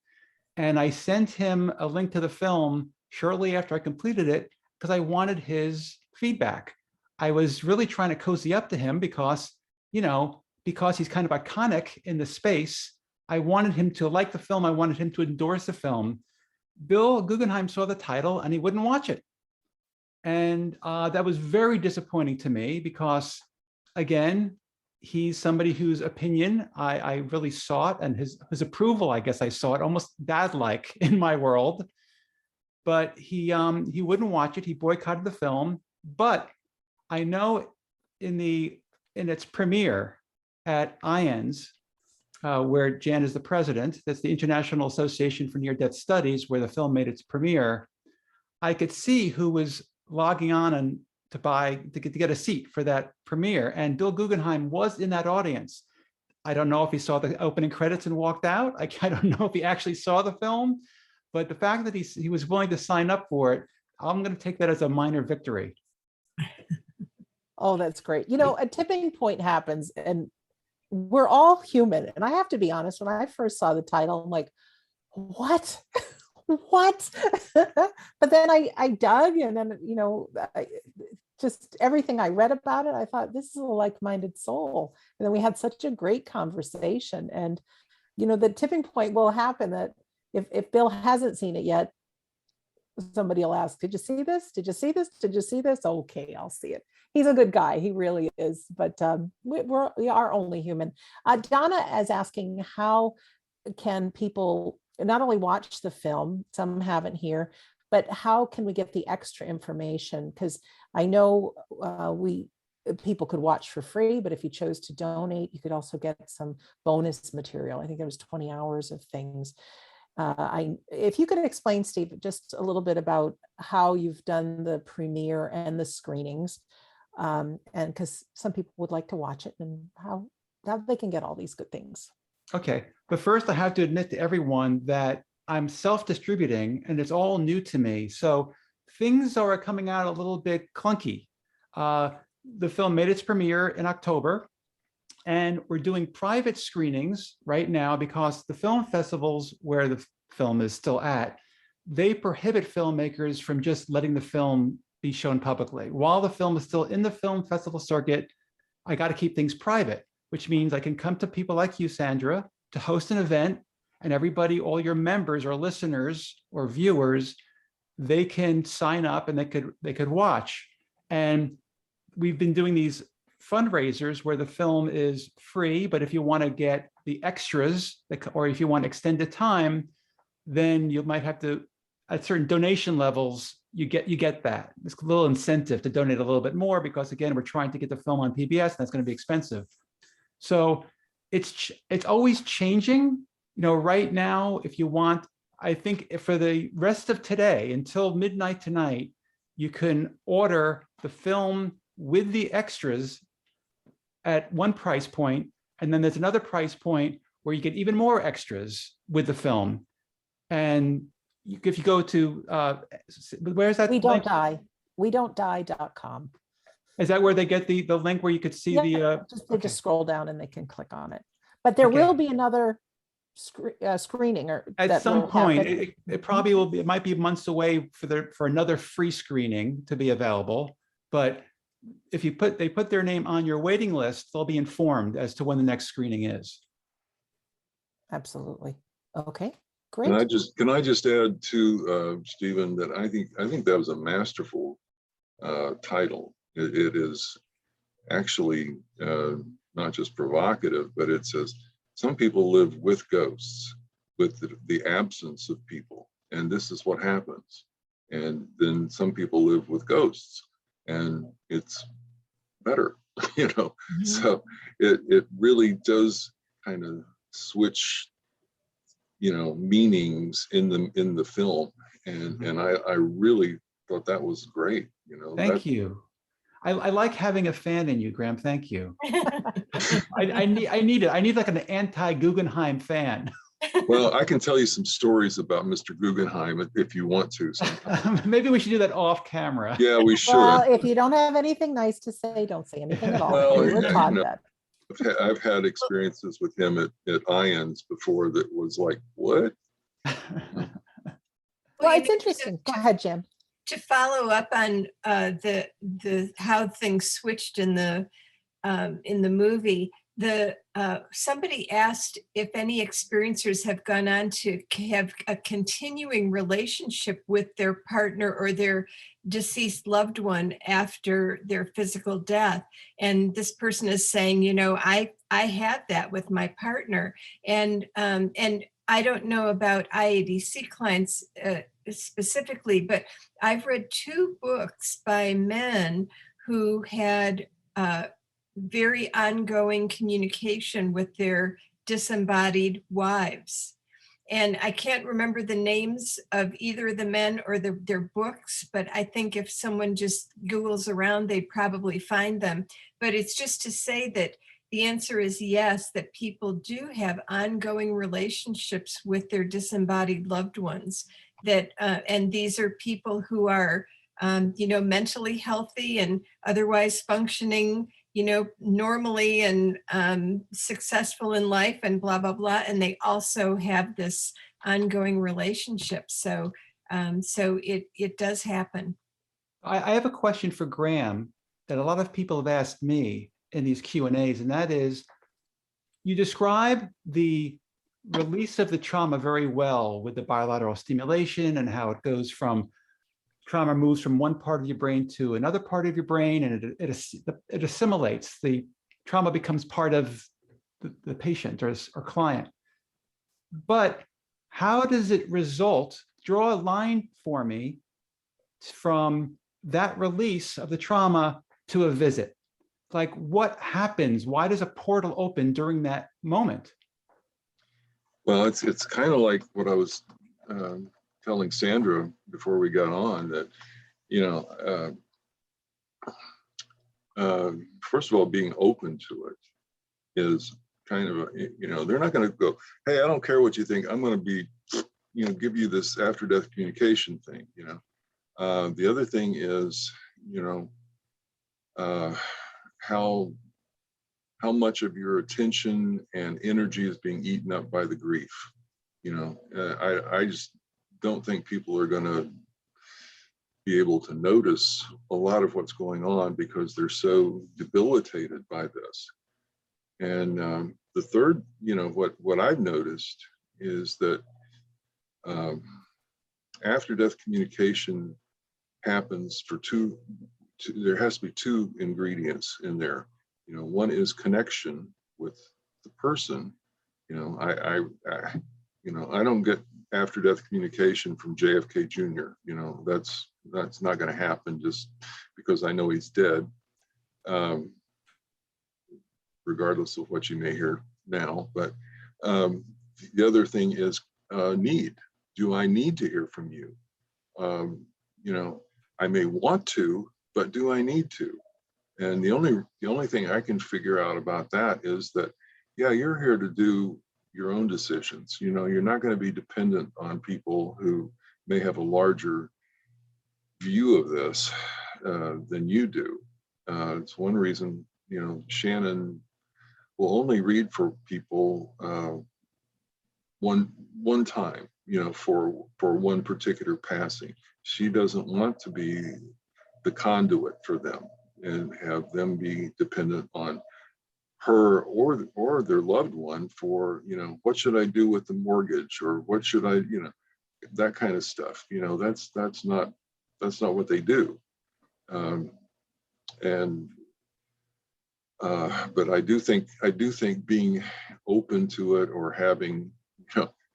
And I sent him a link to the film shortly after I completed it, because I wanted his feedback. I was really trying to cozy up to him because he's kind of iconic in the space. I wanted him to like the film. I wanted him to endorse the film. Bill Guggenheim saw the title and he wouldn't watch it. And that was very disappointing to me, because, again, he's somebody whose opinion I really sought, and his approval, I guess I saw it almost dad-like in my world. But he wouldn't watch it. He boycotted the film. But I know in its premiere at IANS, where Jan is the president, that's the International Association for Near-Death Studies, where the film made its premiere, I could see who was logging on and to get a seat for that premiere. And Bill Guggenheim was in that audience. I don't know if he saw the opening credits and walked out. I don't know if he actually saw the film, but the fact that he was willing to sign up for it, I'm going to take that as a minor victory. Oh, that's great. A tipping point happens, and we're all human. And I have to be honest, when I first saw the title, I'm like, what? What? But then I dug, and then, just everything I read about it, I thought, this is a like-minded soul. And then we had such a great conversation. And, the tipping point will happen that if Bill hasn't seen it yet, somebody will ask, did you see this? Did you see this? Did you see this? Okay, I'll see it. He's a good guy. He really is. But we are only human. Donna is asking, how can people not only watch the film, some haven't here, but how can we get the extra information? Because I know people could watch for free, but if you chose to donate, you could also get some bonus material. I think there was 20 hours of things. If you could explain, Steve, just a little bit about how you've done the premiere and the screenings, And because some people would like to watch it and how they can get all these good things. Okay, but first I have to admit to everyone that I'm self-distributing and it's all new to me. So things are coming out a little bit clunky. The film made its premiere in October, and we're doing private screenings right now because the film festivals where the film is still at, they prohibit filmmakers from just letting the film be shown publicly. While the film is still in the film festival circuit, I got to keep things private, which means I can come to people like you, Sandra, to host an event, and everybody, all your members or listeners or viewers, they can sign up and they could watch. And we've been doing these fundraisers where the film is free, but if you want to get the extras, or if you want extended time, then you might have to, at certain donation levels, you get that. It's a little incentive to donate a little bit more because, again, we're trying to get the film on PBS, and that's going to be expensive. So it's always changing. You know, right now, if you want, I think for the rest of today until midnight tonight, you can order the film with the extras at one price point, and then there's another price point where you get even more extras with the film. And if you go to where's that? We don't die.com. Is that where they get the link where you could see They just scroll down and they can click on it. But there will be another screening or at some point. It probably will be. It might be months away for another free screening to be available. But if they put their name on your waiting list, they'll be informed as to when the next screening is. Absolutely. Okay. Great. Can I just add to Stephen that I think that was a masterful title. It is actually not just provocative, but it says some people live with ghosts, with the absence of people, and this is what happens. And then some people live with ghosts, and it's better, you know. Mm-hmm. So it really does kind of switch, you know, meanings in the film, and I really thought that was great, you know. Thank you. I like having a fan in you, Graham. Thank you. I need it. I need like an anti-Guggenheim fan. Well, I can tell you some stories about Mr. Guggenheim if you want to sometime. Maybe we should do that off camera. Yeah, we should. Well, if you don't have anything nice to say, don't say anything at all. Well, we were taught that. I've had experiences with him at IANS before that was like, what? Well, it's interesting. Go ahead, Jim. To follow up on the how things switched in the movie, somebody asked if any experiencers have gone on to have a continuing relationship with their partner or their deceased loved one after their physical death. And this person is saying, you know, I had that with my partner, and I don't know about IADC clients specifically, but I've read 2 books by men who had very ongoing communication with their disembodied wives. And I can't remember the names of either the men or their books, but I think if someone just Googles around, they'd probably find them. But it's just to say that the answer is yes, that people do have ongoing relationships with their disembodied loved ones. And these are people who are, you know, mentally healthy and otherwise functioning, you know, normally and successful in life and blah, blah, blah. And they also have this ongoing relationship. So it does happen. I have a question for Graham that a lot of people have asked me in these Q&As, and that is, you describe the release of the trauma very well with the bilateral stimulation and how it goes from trauma moves from one part of your brain to another part of your brain, and it assimilates. The trauma becomes part of the patient or client. But how does it result? Draw a line for me from that release of the trauma to a visit. Like, what happens? Why does a portal open during that moment? Well, it's kind of like what I was telling Sandra before we got on, that, you know, first of all, being open to it is kind of, they're not going to go, hey, I don't care what you think. I'm going to be, give you this after death communication thing, The other thing is, how much of your attention and energy is being eaten up by the grief. I just don't think people are going to be able to notice a lot of what's going on because they're so debilitated by this. And the third, what I've noticed is that after death communication happens for there has to be two ingredients in there. One is connection with the person. I don't get after death communication from JFK Jr. That's not going to happen just because I know he's dead, regardless of what you may hear now. But the other thing is need. Do I need to hear from you? I may want to, but do I need to? And the only thing I can figure out about that is that, yeah, you're here to do your own decisions. You're not going to be dependent on people who may have a larger view of this than you do. It's one reason, Shannon will only read for people one time, for one particular passing. She doesn't want to be the conduit for them and have them be dependent on her or their loved one for, what should I do with the mortgage, or what should I, that kind of stuff. That's not what they do. But I do think being open to it, or having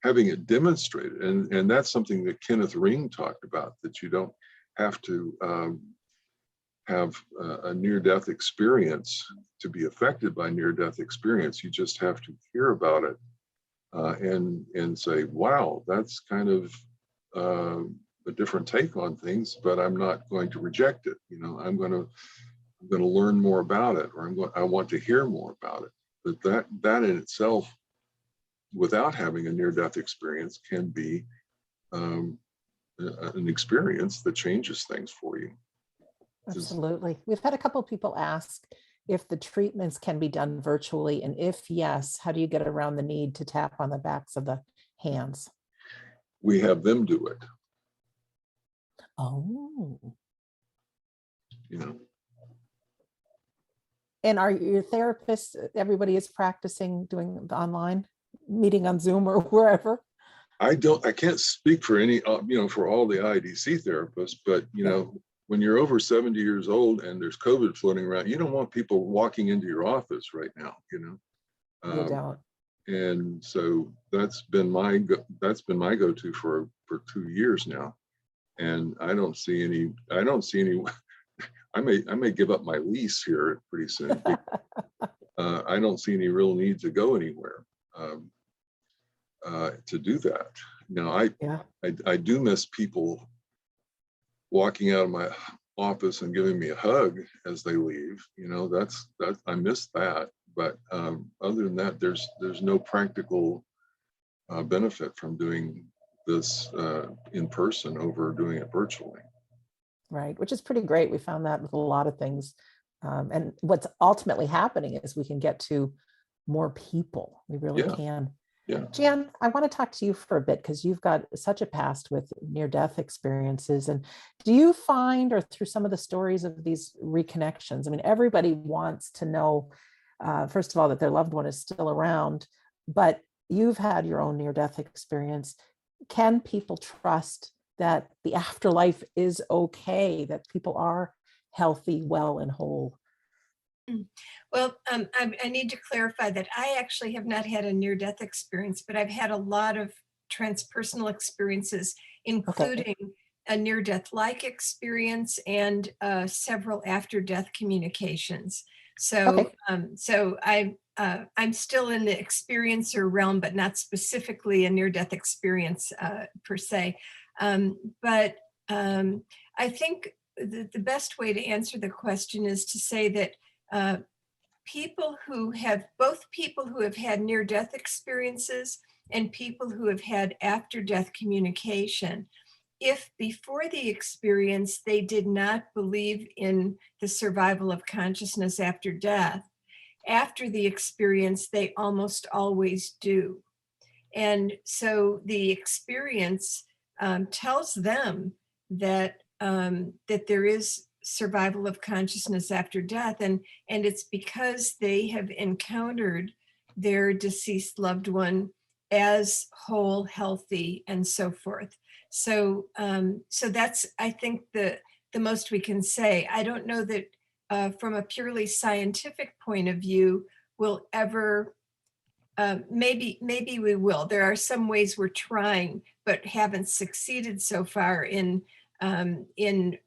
it demonstrated, and that's something that Kenneth Ring talked about, that you don't have to have a near-death experience to be affected by near-death experience. You just have to hear about it and say, wow, that's kind of a different take on things, but I'm not going to reject it. I'm going to learn more about it, or I want to hear more about it. But that in itself, without having a near-death experience, can be an experience that changes things for you. Absolutely. We've had a couple of people ask if the treatments can be done virtually, and if yes, how do you get around the need to tap on the backs of the hands? We have them do it. Oh. And are your therapists, everybody is practicing doing the online meeting on Zoom or wherever? I can't speak for any, for all the IADC therapists, but, when you're over 70 years old and there's COVID floating around, you don't want people walking into your office right now, You don't. And so that's been my go-to for 2 years now. And I don't see any, I may give up my lease here pretty soon. I don't see any real need to go anywhere to do that. I do miss people walking out of my office and giving me a hug as they leave. I miss that. But other than that, there's no practical benefit from doing this in person over doing it virtually. Right, which is pretty great. We found that with a lot of things. And what's ultimately happening is we can get to more people. We really can. Yeah. Jan, I want to talk to you for a bit, because you've got such a past with near-death experiences. And do you find, or through some of the stories of these reconnections, I mean, everybody wants to know, first of all, that their loved one is still around, but you've had your own near-death experience. Can people trust that the afterlife is okay, that people are healthy, well, and whole? Well, I need to clarify that I actually have not had a near-death experience, but I've had a lot of transpersonal experiences, including a near-death-like experience and several after-death communications. So, I'm still in the experiencer realm, but not specifically a near-death experience per se. But I think the best way to answer the question is to say that both people who have had near-death experiences and people who have had after-death communication, if before the experience they did not believe in the survival of consciousness after death, after the experience they almost always do. And so the experience tells them that that there is survival of consciousness after death, and it's because they have encountered their deceased loved one as whole, healthy, and so forth. So so that's, I think, the most we can say. I don't know that from a purely scientific point of view we'll ever, maybe we will. There are some ways we're trying, but haven't succeeded so far in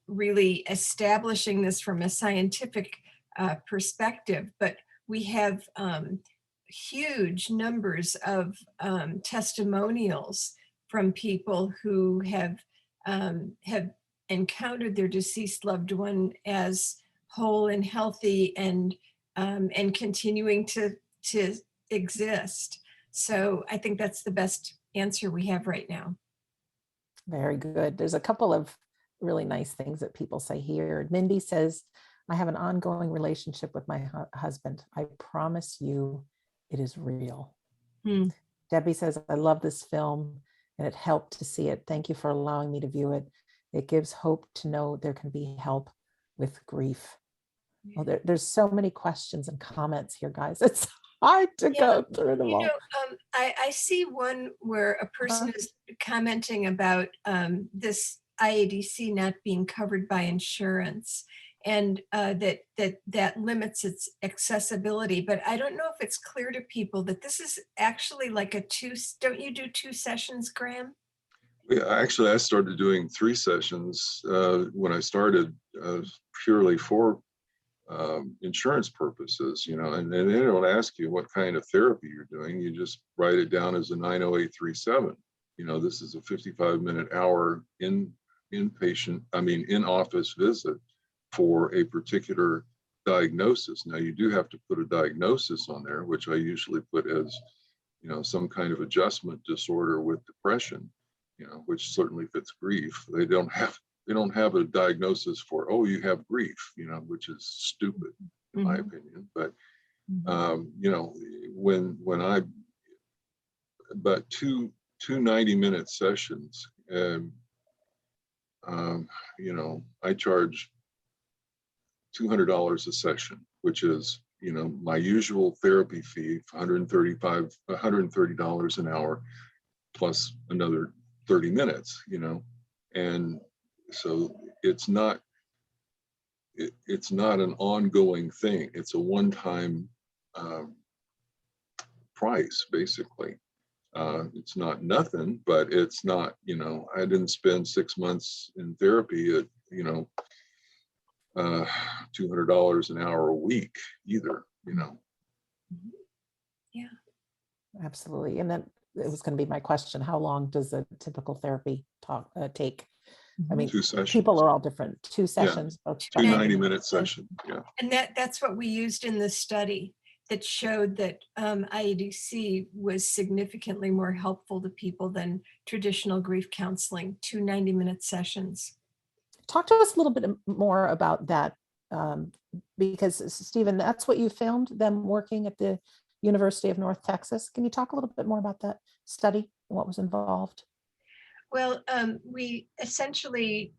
really establishing this from a scientific perspective. But we have huge numbers of testimonials from people who have encountered their deceased loved one as whole and healthy and continuing to exist. So I think that's the best answer we have right now. Very good. There's a couple of really nice things that people say here. Mindy says, I have an ongoing relationship with my husband. I promise you it is real. Debbie says, I love this film and it helped to see it. Thank you for allowing me to view it. It gives hope to know there can be help with grief. Well, there's so many questions and comments here, guys. It's hard to go through them all. I see one where a person is commenting about this IADC not being covered by insurance, and that limits its accessibility. But I don't know if it's clear to people that this is actually like don't you do 2 sessions, Graham? Yeah, actually, I started doing 3 sessions when I started, purely for insurance purposes, and they don't ask you what kind of therapy you're doing. You just write it down as a 90837. This is a 55-minute hour in-office visit for a particular diagnosis. Now, you do have to put a diagnosis on there, which I usually put as, some kind of adjustment disorder with depression, which certainly fits grief. They don't have a diagnosis for, oh, you have grief, which is stupid in my opinion. But but two 90-minute sessions, and I charge $200 a session, which is my usual therapy fee, $130 an hour, plus another 30 minutes, and so it's not an ongoing thing. It's a one-time price, basically. It's not nothing, but it's not, I didn't spend 6 months in therapy at, $200 an hour a week either, Yeah, absolutely. And then it was going to be my question, how long does a typical therapy take? I mean, 2 sessions. people are all different. 2 sessions. Yeah. 2 90-minute sessions. Yeah. and that's what we used in the study that showed that IADC was significantly more helpful to people than traditional grief counseling. 2 90-minute sessions. Talk to us a little bit more about that, because Stephen, that's what you filmed, them working at the University of North Texas. Can you talk a little bit more about that study, what was involved? Well, we essentially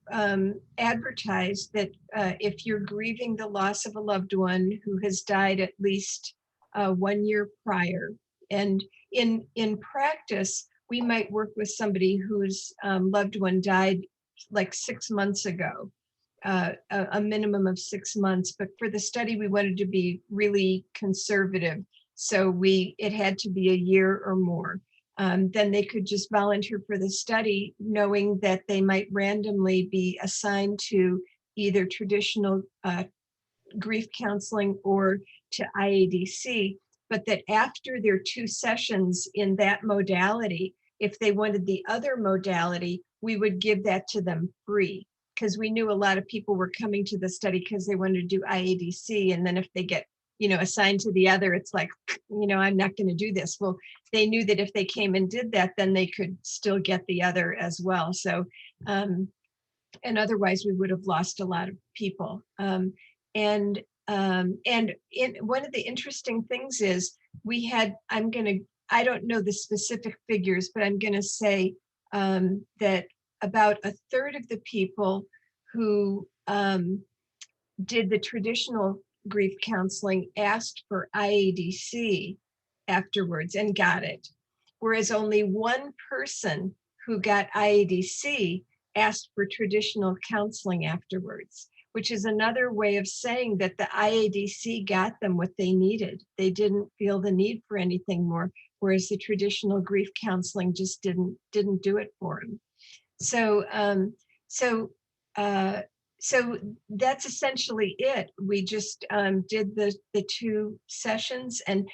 advertised that if you're grieving the loss of a loved one who has died at least 1 year prior, and in practice, we might work with somebody whose loved one died like 6 months ago, a minimum of 6 months. But for the study, we wanted to be really conservative. So it had to be a year or more. Then they could just volunteer for the study, knowing that they might randomly be assigned to either traditional grief counseling or to IADC, but that after their 2 sessions in that modality, if they wanted the other modality, we would give that to them free. because we knew a lot of people were coming to the study because they wanted to do IADC. And then if they get, assigned to the other, it's like, I'm not going to do this. Well, they knew that if they came and did that, then they could still get the other as well. So, and otherwise we would have lost a lot of people. And one of the interesting things is we had, I don't know the specific figures, but I'm going to say that about a third of the people who did the traditional grief counseling asked for IADC afterwards and got it. Whereas only one person who got IADC asked for traditional counseling afterwards, which is another way of saying that the IADC got them what they needed. They didn't feel the need for anything more, whereas the traditional grief counseling just didn't do it for them. So that's essentially it. We just did the 2 sessions, and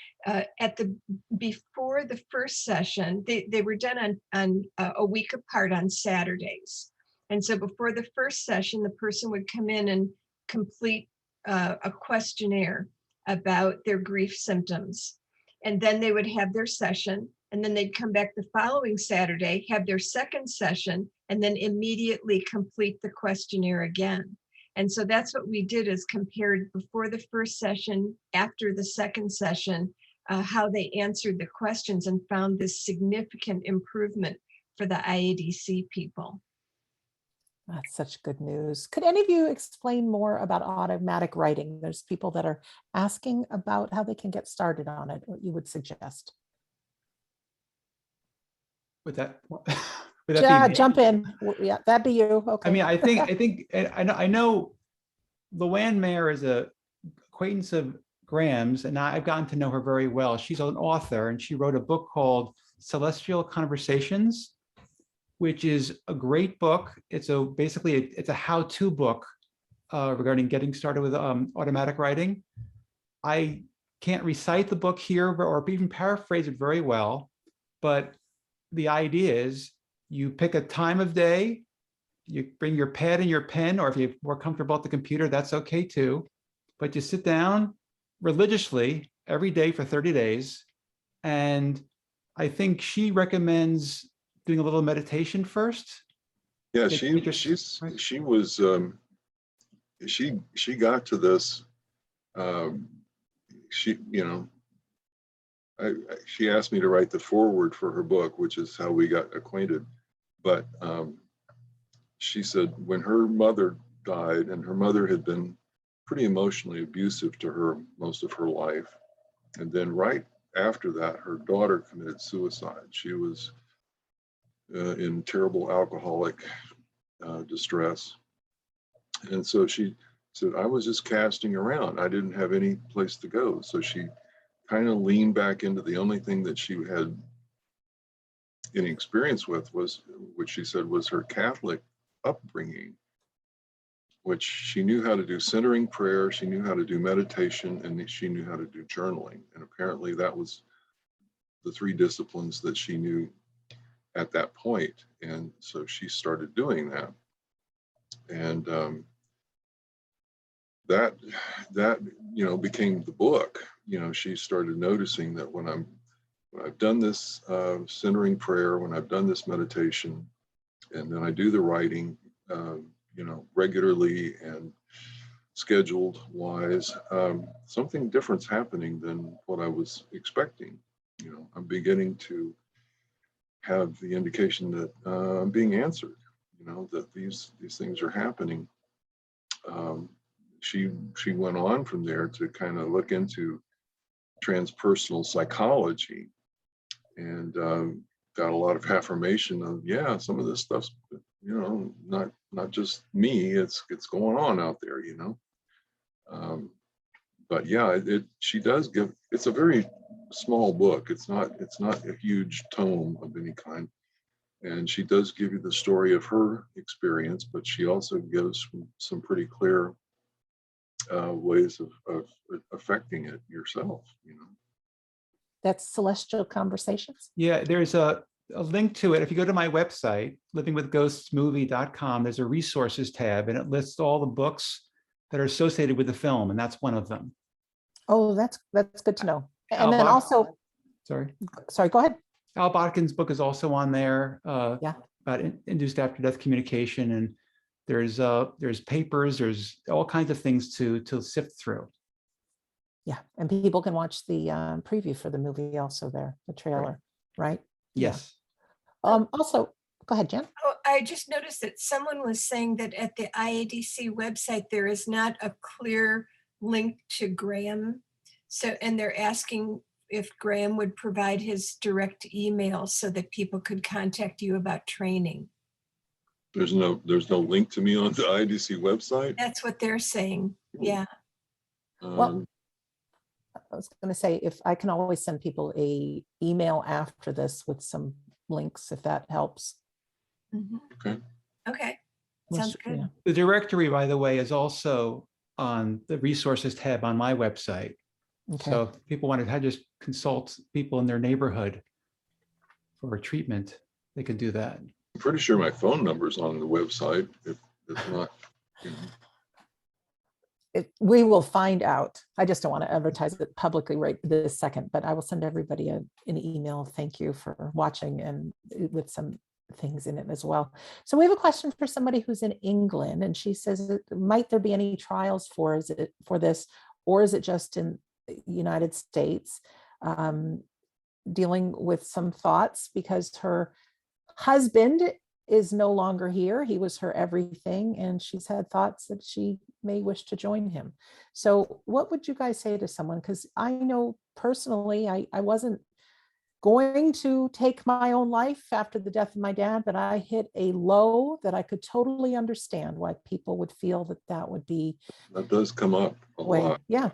before the first session, they were done on a week apart on Saturdays. And so before the first session, the person would come in and complete a questionnaire about their grief symptoms. And then they would have their session, and then they'd come back the following Saturday, have their second session, and then immediately complete the questionnaire again. And so that's what we did, is compared before the first session, after the second session, how they answered the questions, and found this significant improvement for the IADC people. That's such good news. Could any of you explain more about automatic writing? There's people that are asking about how they can get started on it, what you would suggest. With that, Jump in. Yeah, that'd be you. Okay. I mean, I know Luann Mayer is a acquaintance of Graham's, and I've gotten to know her very well. She's an author, and she wrote a book called Celestial Conversations, which is a great book. It's basically a how-to book regarding getting started with automatic writing. I can't recite the book here or even paraphrase it very well, but the idea is you pick a time of day, you bring your pad and your pen, or if you're more comfortable at the computer, that's okay too. But you sit down religiously every day for 30 days. And I think she recommends doing a little meditation first. Yeah, she got to this. She asked me to write the foreword for her book, which is how we got acquainted. But she said when her mother died, and her mother had been pretty emotionally abusive to her most of her life, and then right after that, her daughter committed suicide. She was in terrible alcoholic distress. And so she said, I was just casting around. I didn't have any place to go. So she kind of leaned back into the only thing that she had any experience with, was, which she said was her Catholic upbringing, which she knew how to do centering prayer, she knew how to do meditation, and she knew how to do journaling. And apparently that was the 3 disciplines that she knew at that point. And so she started doing that. And that became the book. She started noticing that when I've done this centering prayer, when I've done this meditation, and then I do the writing, regularly and scheduled wise, something different's happening than what I was expecting. I'm beginning to have the indication that I'm being answered, that these things are happening. She went on from there to kind of look into transpersonal psychology, and got a lot of affirmation of, yeah, some of this stuff's, not just me, it's going on out there, but yeah, she does give, it's a very small book. It's not a huge tome of any kind. And she does give you the story of her experience, but she also gives some pretty clear ways of affecting it yourself, That's Celestial Conversations. Yeah, there's a a link to it. If you go to my website, livingwithghostsmovie.com, there's a resources tab, and it lists all the books that are associated with the film, and that's one of them. Oh, that's good to know. And Al then Bot- also, Sorry. go ahead. Al Botkin's book is also on there, Yeah. about induced after-death communication, and there's papers, there's all kinds of things to sift through. Yeah, and people can watch the preview for the movie also there, the trailer, right? Yes. Also, go ahead, Jen. Oh, I just noticed that someone was saying that at the IADC website, there is not a clear link to Graham. So, and they're asking if Graham would provide his direct email so that people could contact you about training. There's no link to me on the IADC website. That's what they're saying. Yeah. Well, I was going to say, if I can always send people a email after this with some links, if that helps. Okay. Sounds good. Yeah. The directory, by the way, is also on the resources tab on my website. Okay. So if people wanted to just consult people in their neighborhood for a treatment, they could do that. I'm pretty sure my phone number's on the website. If it's not, you know. We will find out. I just don't want to advertise it publicly right this second, but I will send everybody an email. Thank you for watching, and with some things in it as well. So we have a question for somebody who's in England, and she says, might there be any trials for this, or is it just in the United States? Dealing with some thoughts because her husband is no longer here. He was her everything, and she's had thoughts that she may wish to join him. So what would you guys say to someone? Because I know personally, I wasn't going to take my own life after the death of my dad, but I hit a low that I could totally understand why people would feel that would be. That does come up a lot. Yeah.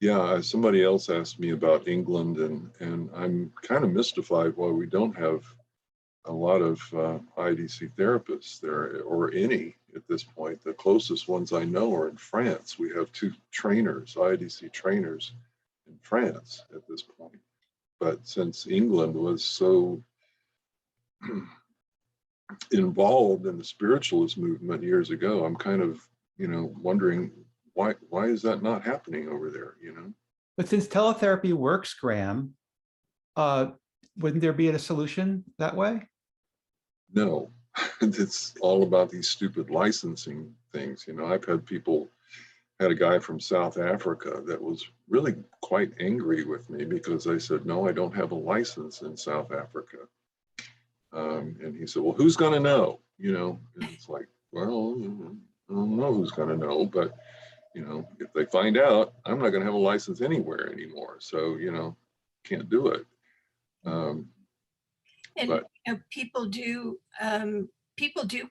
Yeah, somebody else asked me about England, and I'm kind of mystified why we don't have a lot of IADC therapists there, or any at this point. The closest ones I know are in France. We have 2 trainers, IADC trainers in France at this point. But since England was so involved in the spiritualist movement years ago, I'm kind of, wondering why is that not happening over there, But since teletherapy works, Graham, wouldn't there be a solution that way? No, it's all about these stupid licensing things. I've had a guy from South Africa that was really quite angry with me because I said, no, I don't have a license in South Africa. And he said, well, who's going to know? And it's like, well, I don't know who's going to know, but, if they find out, I'm not going to have a license anywhere anymore. So, can't do it. And people do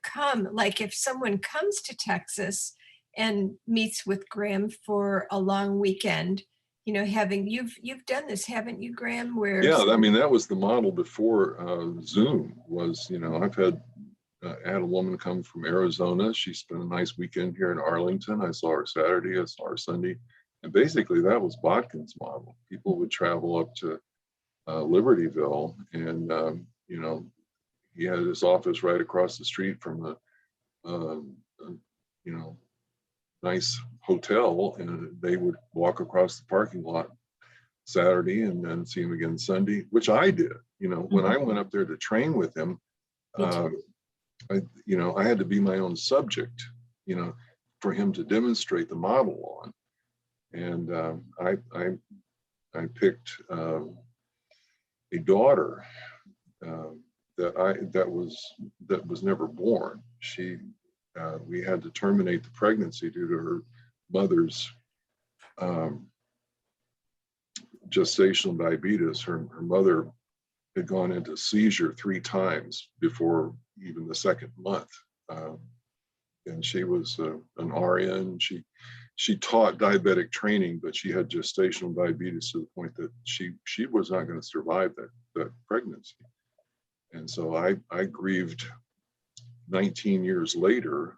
come, like if someone comes to Texas and meets with Graham for a long weekend, you've done this, haven't you, Graham? Yeah, I mean, that was the model before Zoom was, I've had a woman come from Arizona. She spent a nice weekend here in Arlington. I saw her Saturday, I saw her Sunday. And basically that was Botkin's model. People would travel up to Libertyville, and he had his office right across the street from a nice hotel, and they would walk across the parking lot Saturday and then see him again Sunday, which I did. When I went up there to train with him, I had to be my own subject, for him to demonstrate the model on. And I picked a daughter that was never born. We had to terminate the pregnancy due to her mother's gestational diabetes. Her mother had gone into seizure 3 times before even the 2nd month, and she was an RN. She taught diabetic training, but she had gestational diabetes to the point that she was not going to survive that pregnancy. And so I grieved 19 years later,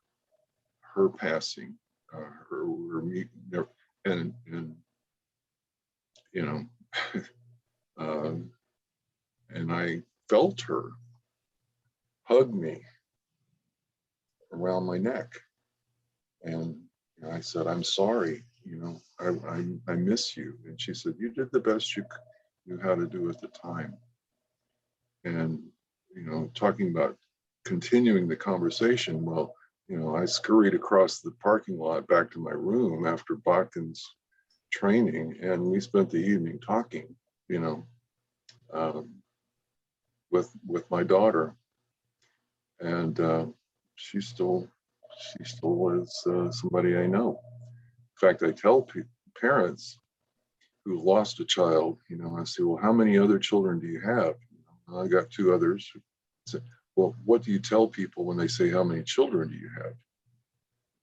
her passing, her meeting, and and I felt her hug me around my neck. And I said, I'm sorry, I miss you. And she said, you did the best you knew how to do at the time. And, talking about continuing the conversation, well, I scurried across the parking lot back to my room after Bachman's training, and we spent the evening talking, with my daughter. And she still is somebody I know. In fact, I tell parents who lost a child, I say, well, how many other children do you have? I got 2 others. I said, well, what do you tell people when they say, how many children do you have?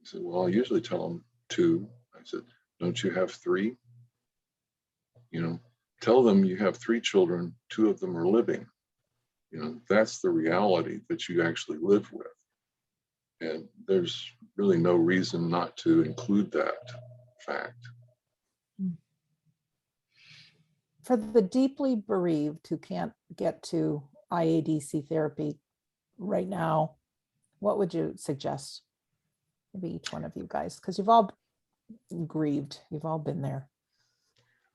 He said, well, I usually tell them 2. I said, don't you have 3? Tell them you have 3 children, 2 of them are living. That's the reality that you actually live with. And there's really no reason not to include that fact. For the deeply bereaved who can't get to IADC therapy right now, what would you suggest? Maybe each one of you guys, because you've all grieved, you've all been there.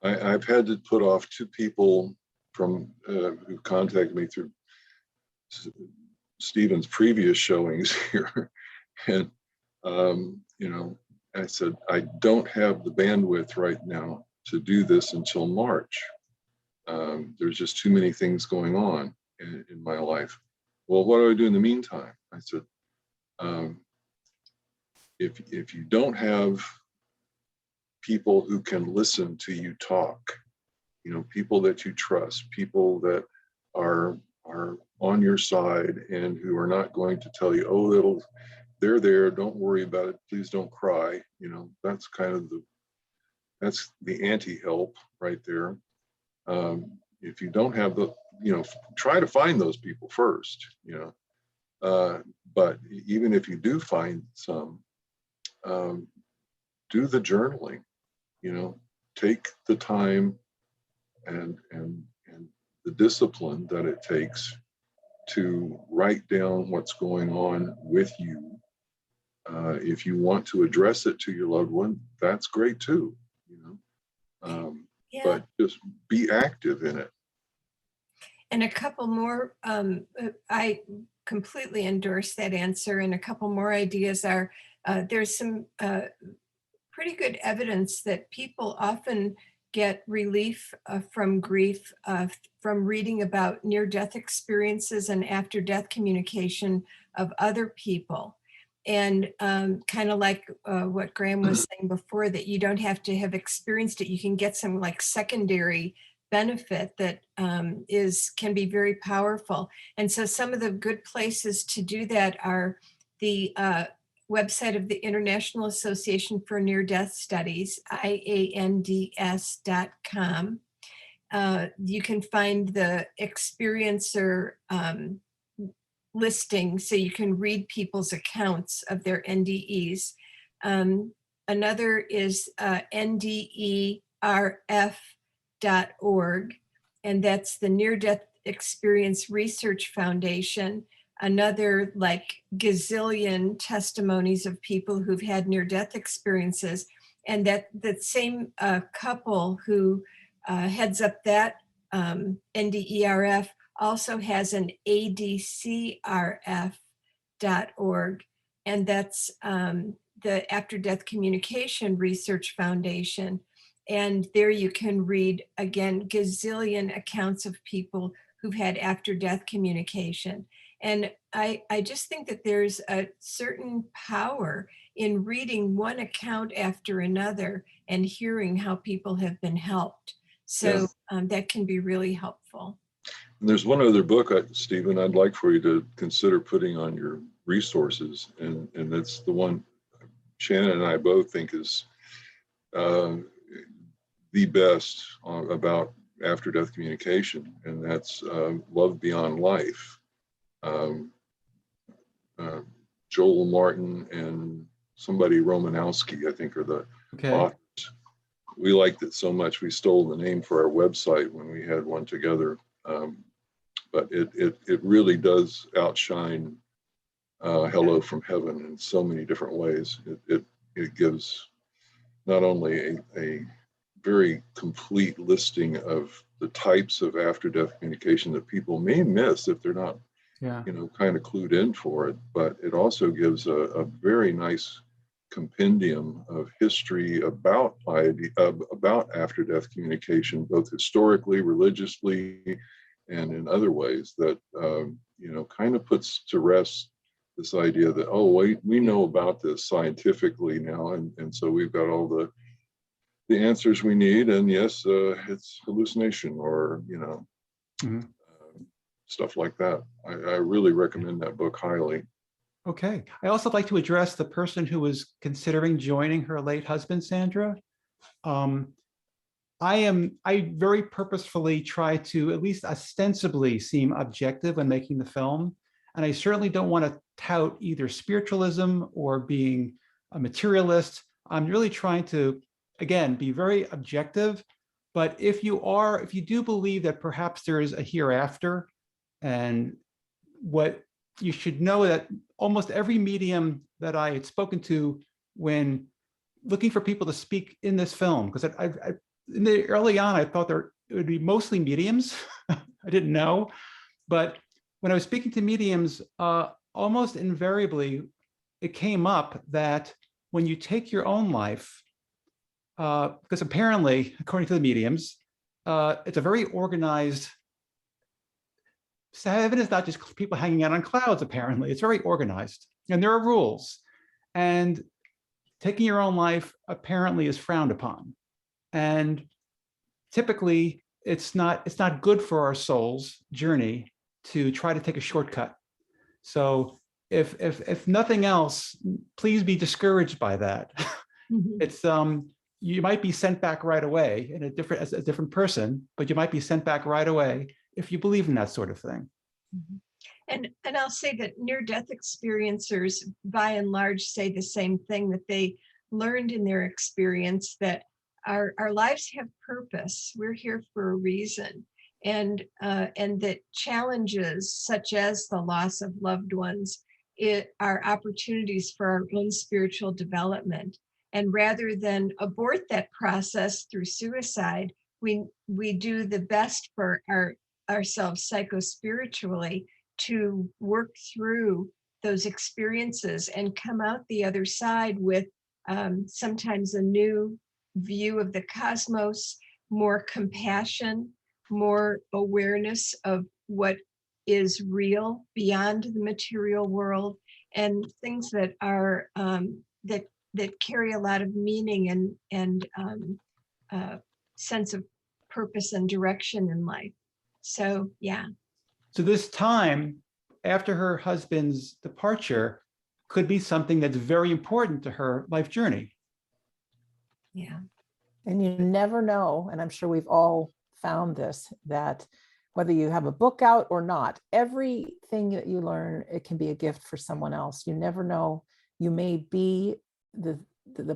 I've had to put off 2 people from who contacted me through Stephen's previous showings here. And, I said, I don't have the bandwidth right now to do this until March. There's just too many things going on in my life. Well, what do I do in the meantime? I said, if you don't have people who can listen to you talk, people that you trust, people that are on your side and who are not going to tell you, oh, they're there, don't worry about it, please don't cry. That's kind of that's the anti-help right there. If you don't have try to find those people first, but even if you do find some, do the journaling, take the time and the discipline that it takes to write down what's going on with you. If you want to address it to your loved one, that's great too, but just be active in it. And a couple more, I completely endorse that answer. And a couple more ideas are, there's some pretty good evidence that people often get relief from grief from reading about near-death experiences and after-death communication of other people. And kind of like what Graham was saying before, that you don't have to have experienced it. You can get some like secondary benefit that can be very powerful. And so some of the good places to do that are the website of the International Association for Near-Death Studies, IANDS.com. You can find the experiencer listing, so you can read people's accounts of their NDEs. Another is NDERF.org, and that's the Near-Death Experience Research Foundation. Another like gazillion testimonies of people who've had near-death experiences, and that same couple who heads up that NDERF also has an ADCRF.org, and that's the After Death Communication Research Foundation. And there you can read, again, gazillion accounts of people who've had after-death communication. And I just think that there's a certain power in reading one account after another and hearing how people have been helped. So that can be really helpful. And there's one other book, Stephen, I'd like for you to consider putting on your resources. And that's the one Shannon and I both think is the best about after-death communication, and that's Love Beyond Life. Joel Martin and somebody Romanowski, I think, are the authors. We liked it so much we stole the name for our website when we had one together. but it really does outshine Hello from Heaven in so many different ways. It gives not only a very complete listing of the types of after-death communication that people may miss if they're not, kind of clued in for it, but it also gives a very nice compendium of history about about after-death communication, both historically, religiously, and in other ways that kind of puts to rest this idea that, oh, wait, we know about this scientifically now, and so we've got all the answers we need, and yes, it's hallucination, or stuff like that. I really recommend that book highly. Okay. I also like to address the person who was considering joining her late husband, Sandra. I very purposefully try to at least ostensibly seem objective when making the film. And I certainly don't want to tout either spiritualism or being a materialist. I'm really trying to, again, be very objective. But if you do believe that perhaps there is a hereafter, and what you should know that almost every medium that I had spoken to when looking for people to speak in this film, because early on, I thought it would be mostly mediums. I didn't know. But when I was speaking to mediums, almost invariably, it came up that when you take your own life, because apparently, according to the mediums, it's a very organized. Heaven is not just people hanging out on clouds, apparently. It's very organized, and there are rules. And taking your own life apparently is frowned upon. And typically, it's not good for our soul's journey to try to take a shortcut. So if nothing else, please be discouraged by that. Mm-hmm. It's you might be sent back right away as a different person, but you might be sent back right away if you believe in that sort of thing. Mm-hmm. And I'll say that near-death experiencers, by and large, say the same thing, that they learned in their experience that our lives have purpose. We're here for a reason, and that challenges such as the loss of loved ones are opportunities for our own spiritual development. And rather than abort that process through suicide, we do the best for ourselves psychospiritually to work through those experiences and come out the other side with sometimes a new view of the cosmos, more compassion, more awareness of what is real beyond the material world, and things that are that carry a lot of meaning and sense of purpose and direction in life. So, yeah. So this time after her husband's departure could be something that's very important to her life journey. Yeah. And you never know, and I'm sure we've all found this, that whether you have a book out or not, everything that you learn, it can be a gift for someone else. You never know. You may be the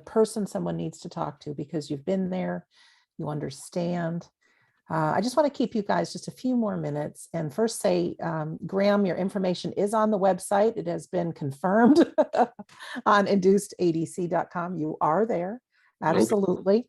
person someone needs to talk to because you've been there, you understand. I just want to keep you guys just a few more minutes and first say, Graham, your information is on the website. It has been confirmed on inducedadc.com. You are there. Absolutely. Okay.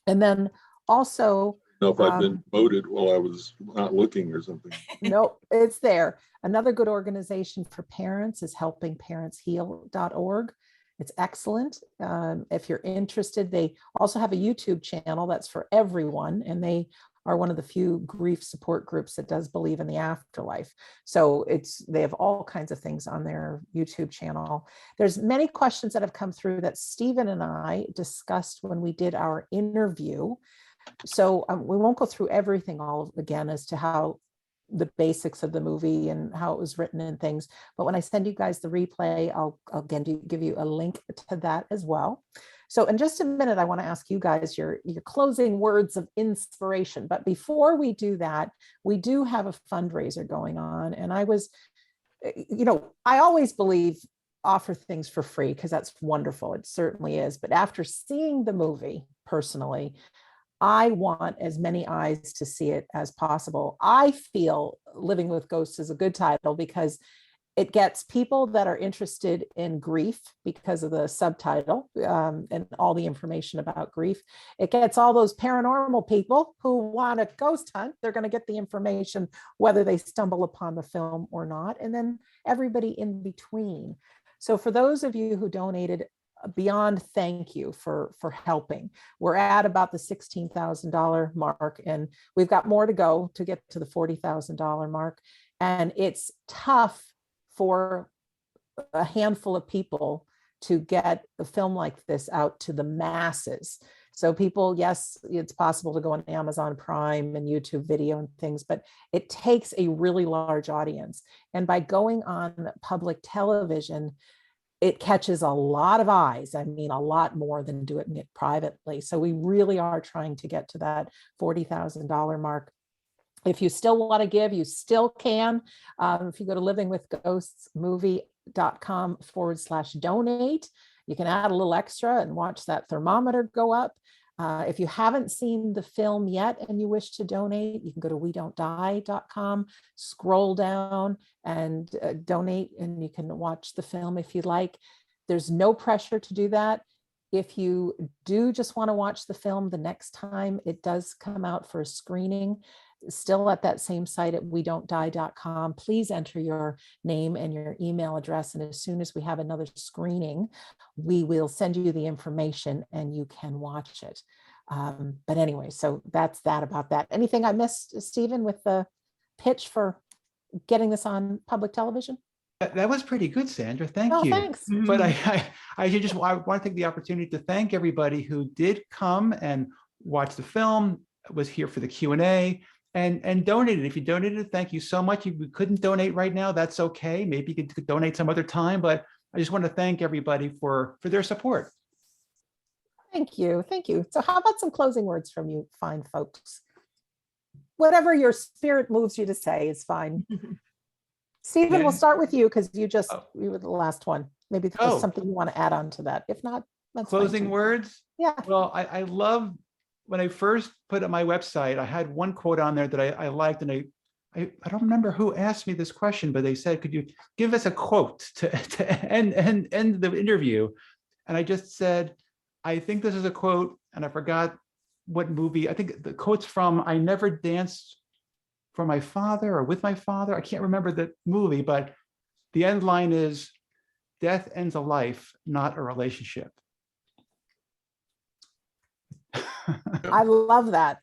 And then also, if I've been voted while I was not looking or something. No, it's there. Another good organization for parents is helpingparentsheal.org. It's excellent. If you're interested, they also have a YouTube channel that's for everyone, and they are one of the few grief support groups that does believe in the afterlife. So they have all kinds of things on their YouTube channel. There's many questions that have come through that Stephen and I discussed when we did our interview. So we won't go through everything all again as to how the basics of the movie and how it was written and things. But when I send you guys the replay, I'll again give you a link to that as well. So in just a minute, I want to ask you guys your closing words of inspiration. But before we do that, we do have a fundraiser going on. And I always believe offer things for free because that's wonderful. It certainly is. But after seeing the movie personally, I want as many eyes to see it as possible. I feel Living with Ghosts is a good title because it gets people that are interested in grief because of the subtitle and all the information about grief. It gets all those paranormal people who want a ghost hunt. They're going to get the information whether they stumble upon the film or not. And then everybody in between. So for those of you who donated, beyond thank you for helping. We're at about the $16,000 mark, and we've got more to go to get to the $40,000 mark. And it's tough for a handful of people to get a film like this out to the masses. So people, yes, it's possible to go on Amazon Prime and YouTube video and things, but it takes a really large audience. And by going on public television, it catches a lot of eyes. I mean, a lot more than doing it privately. So we really are trying to get to that $40,000 mark. If you still want to give, you still can. If you go to livingwithghostsmovie.com/donate, you can add a little extra and watch that thermometer go up. If you haven't seen the film yet and you wish to donate, you can go to wedon'tdie.com, scroll down and donate, and you can watch the film if you like. There's no pressure to do that. If you do just want to watch the film the next time it does come out for a screening, still at that same site at wedon'tdie.com, please enter your name and your email address. And as soon as we have another screening, we will send you the information and you can watch it. But anyway, so that's that about that. Anything I missed, Stephen, with the pitch for getting this on public television? That was pretty good, Sandra. Thank Oh, you. thanks. But I want to take the opportunity to thank everybody who did come and watch the film, was here for the Q&A, and donated. If you donated, thank you so much. If you couldn't donate right now, that's okay. Maybe you could donate some other time, but I just want to thank everybody for their support. Thank you. Thank you. So how about some closing words from you fine folks? Whatever your spirit moves you to say is fine. Stephen, Yeah. we'll start with you because you were the last one. Maybe there's Oh. something you want to add on to that. If not, that's Closing fine too. words? Yeah. Well, I love, when I first put up my website, I had one quote on there that I liked, and I don't remember who asked me this question, but they said, could you give us a quote to end the interview? And I just said, I think this is a quote, and I forgot what movie. I think the quote's from I Never Danced for My Father or With My Father. I can't remember the movie, but the end line is, death ends a life, not a relationship. I love that.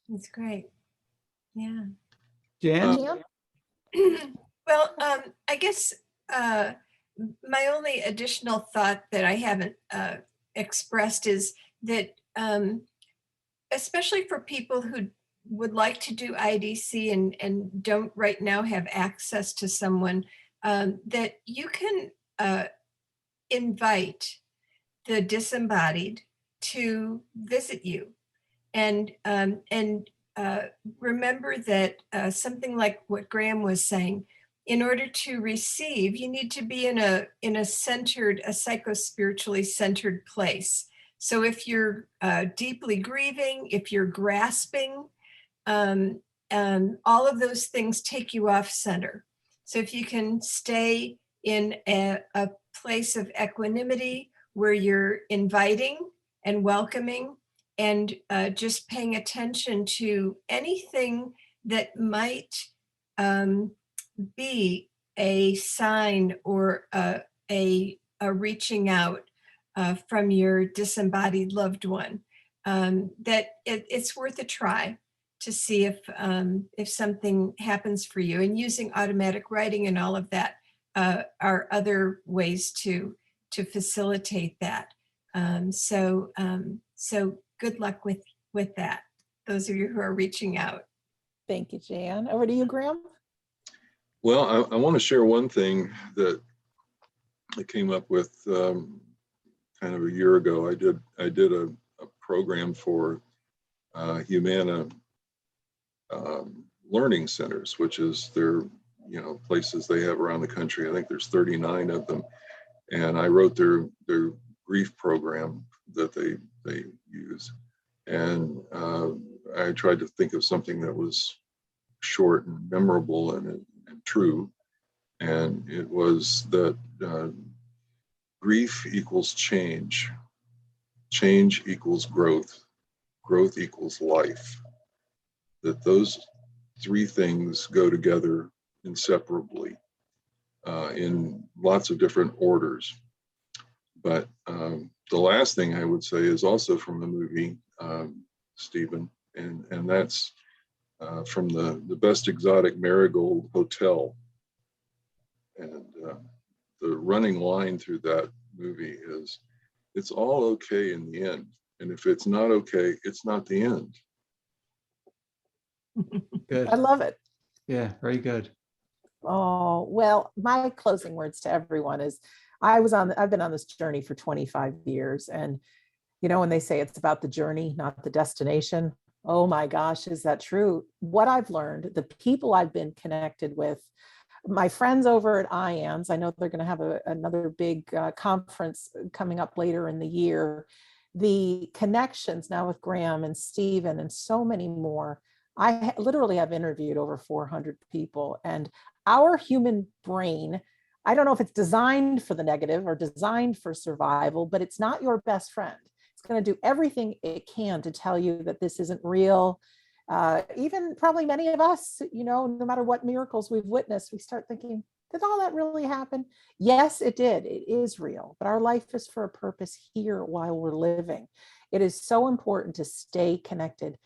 That's great. Yeah. Jan? Jan? Well, I guess my only additional thought that I haven't expressed is that, especially for people who would like to do IADC and don't right now have access to someone, that you can invite the disembodied to visit you, and remember that something like what Graham was saying, in order to receive, you need to be in a centered, a psycho-spiritually centered place. So if you're deeply grieving, if you're grasping, all of those things take you off center. So if you can stay in a place of equanimity where you're inviting and welcoming and just paying attention to anything that might be a sign or a reaching out from your disembodied loved one, that it's worth a try to see if something happens for you. And using automatic writing and all of that are other ways to facilitate that. So good luck with that, those of you who are reaching out. Thank you, Jan. Over to you, Graham. Well, I want to share one thing that I came up with kind of a year ago. I did a program for Humana learning centers, which is their places they have around the country. I think there's 39 of them, and I wrote their grief program that they use. And I tried to think of something that was short and memorable and true. And it was that grief equals change. Change equals growth. Growth equals life. That those three things go together inseparably in lots of different orders. But the last thing I would say is also from the movie, Stephen, and that's from the Best Exotic Marigold Hotel. And the running line through that movie is, it's all okay in the end. And if it's not okay, it's not the end. Good. I love it. Yeah, very good. Oh, well, my closing words to everyone is I've been on this journey for 25 years. And, you know, when they say it's about the journey, not the destination, oh my gosh, is that true? What I've learned, the people I've been connected with, my friends over at IANS, I know they're going to have another big conference coming up later in the year. The connections now with Graham and Stephen and so many more. I literally have interviewed over 400 people, and our human brain, I don't know if it's designed for the negative or designed for survival, but it's not your best friend. It's going to do everything it can to tell you that this isn't real. Even probably many of us, you know, no matter what miracles we've witnessed, we start thinking, did all that really happen? Yes, it did. It is real, but our life is for a purpose here while we're living. It is so important to stay connected.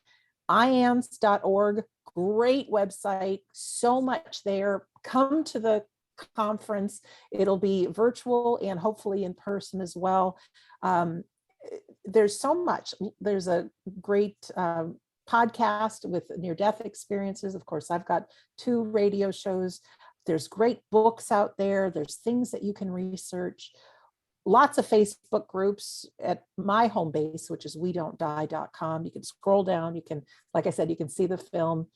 IANS.org, great website, so much there. Come to the conference. It'll be virtual and hopefully in person as well. There's so much. There's a great podcast with near-death experiences. Of course, I've got 2 radio shows. There's great books out there. There's things that you can research. Lots of Facebook groups at my home base, which is wedon'tdie.com. You can scroll down. You can, like I said, you can see the film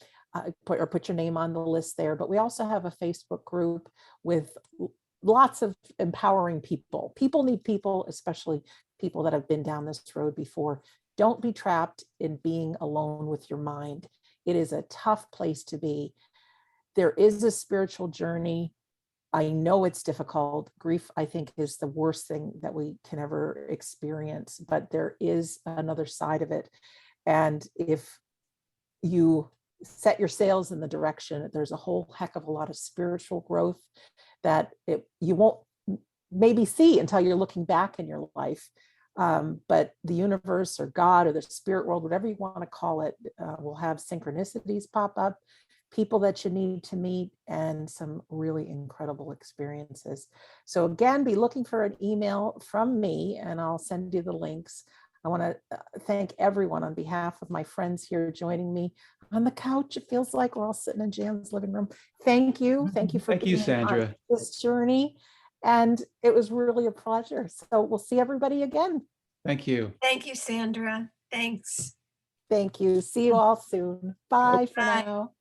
put your name on the list there. But we also have a Facebook group with lots of empowering people. People need people, especially people that have been down this road before. Don't be trapped in being alone with your mind. It is a tough place to be. There is a spiritual journey. I know it's difficult. Grief, I think, is the worst thing that we can ever experience, but there is another side of it. And if you set your sails in the direction, there's a whole heck of a lot of spiritual growth that you won't maybe see until you're looking back in your life. But the universe or God or the spirit world, whatever you want to call it, will have synchronicities pop up, people that you need to meet, and some really incredible experiences. So again, be looking for an email from me and I'll send you the links. I want to thank everyone on behalf of my friends here joining me on the couch. It feels like we're all sitting in Jan's living room. Thank you. Thank you for Thank you, Sandra. on this journey. And it was really a pleasure. So we'll see everybody again. Thank you. Thank you, Sandra. Thanks. Thank you. See you all soon. Bye for Bye. now.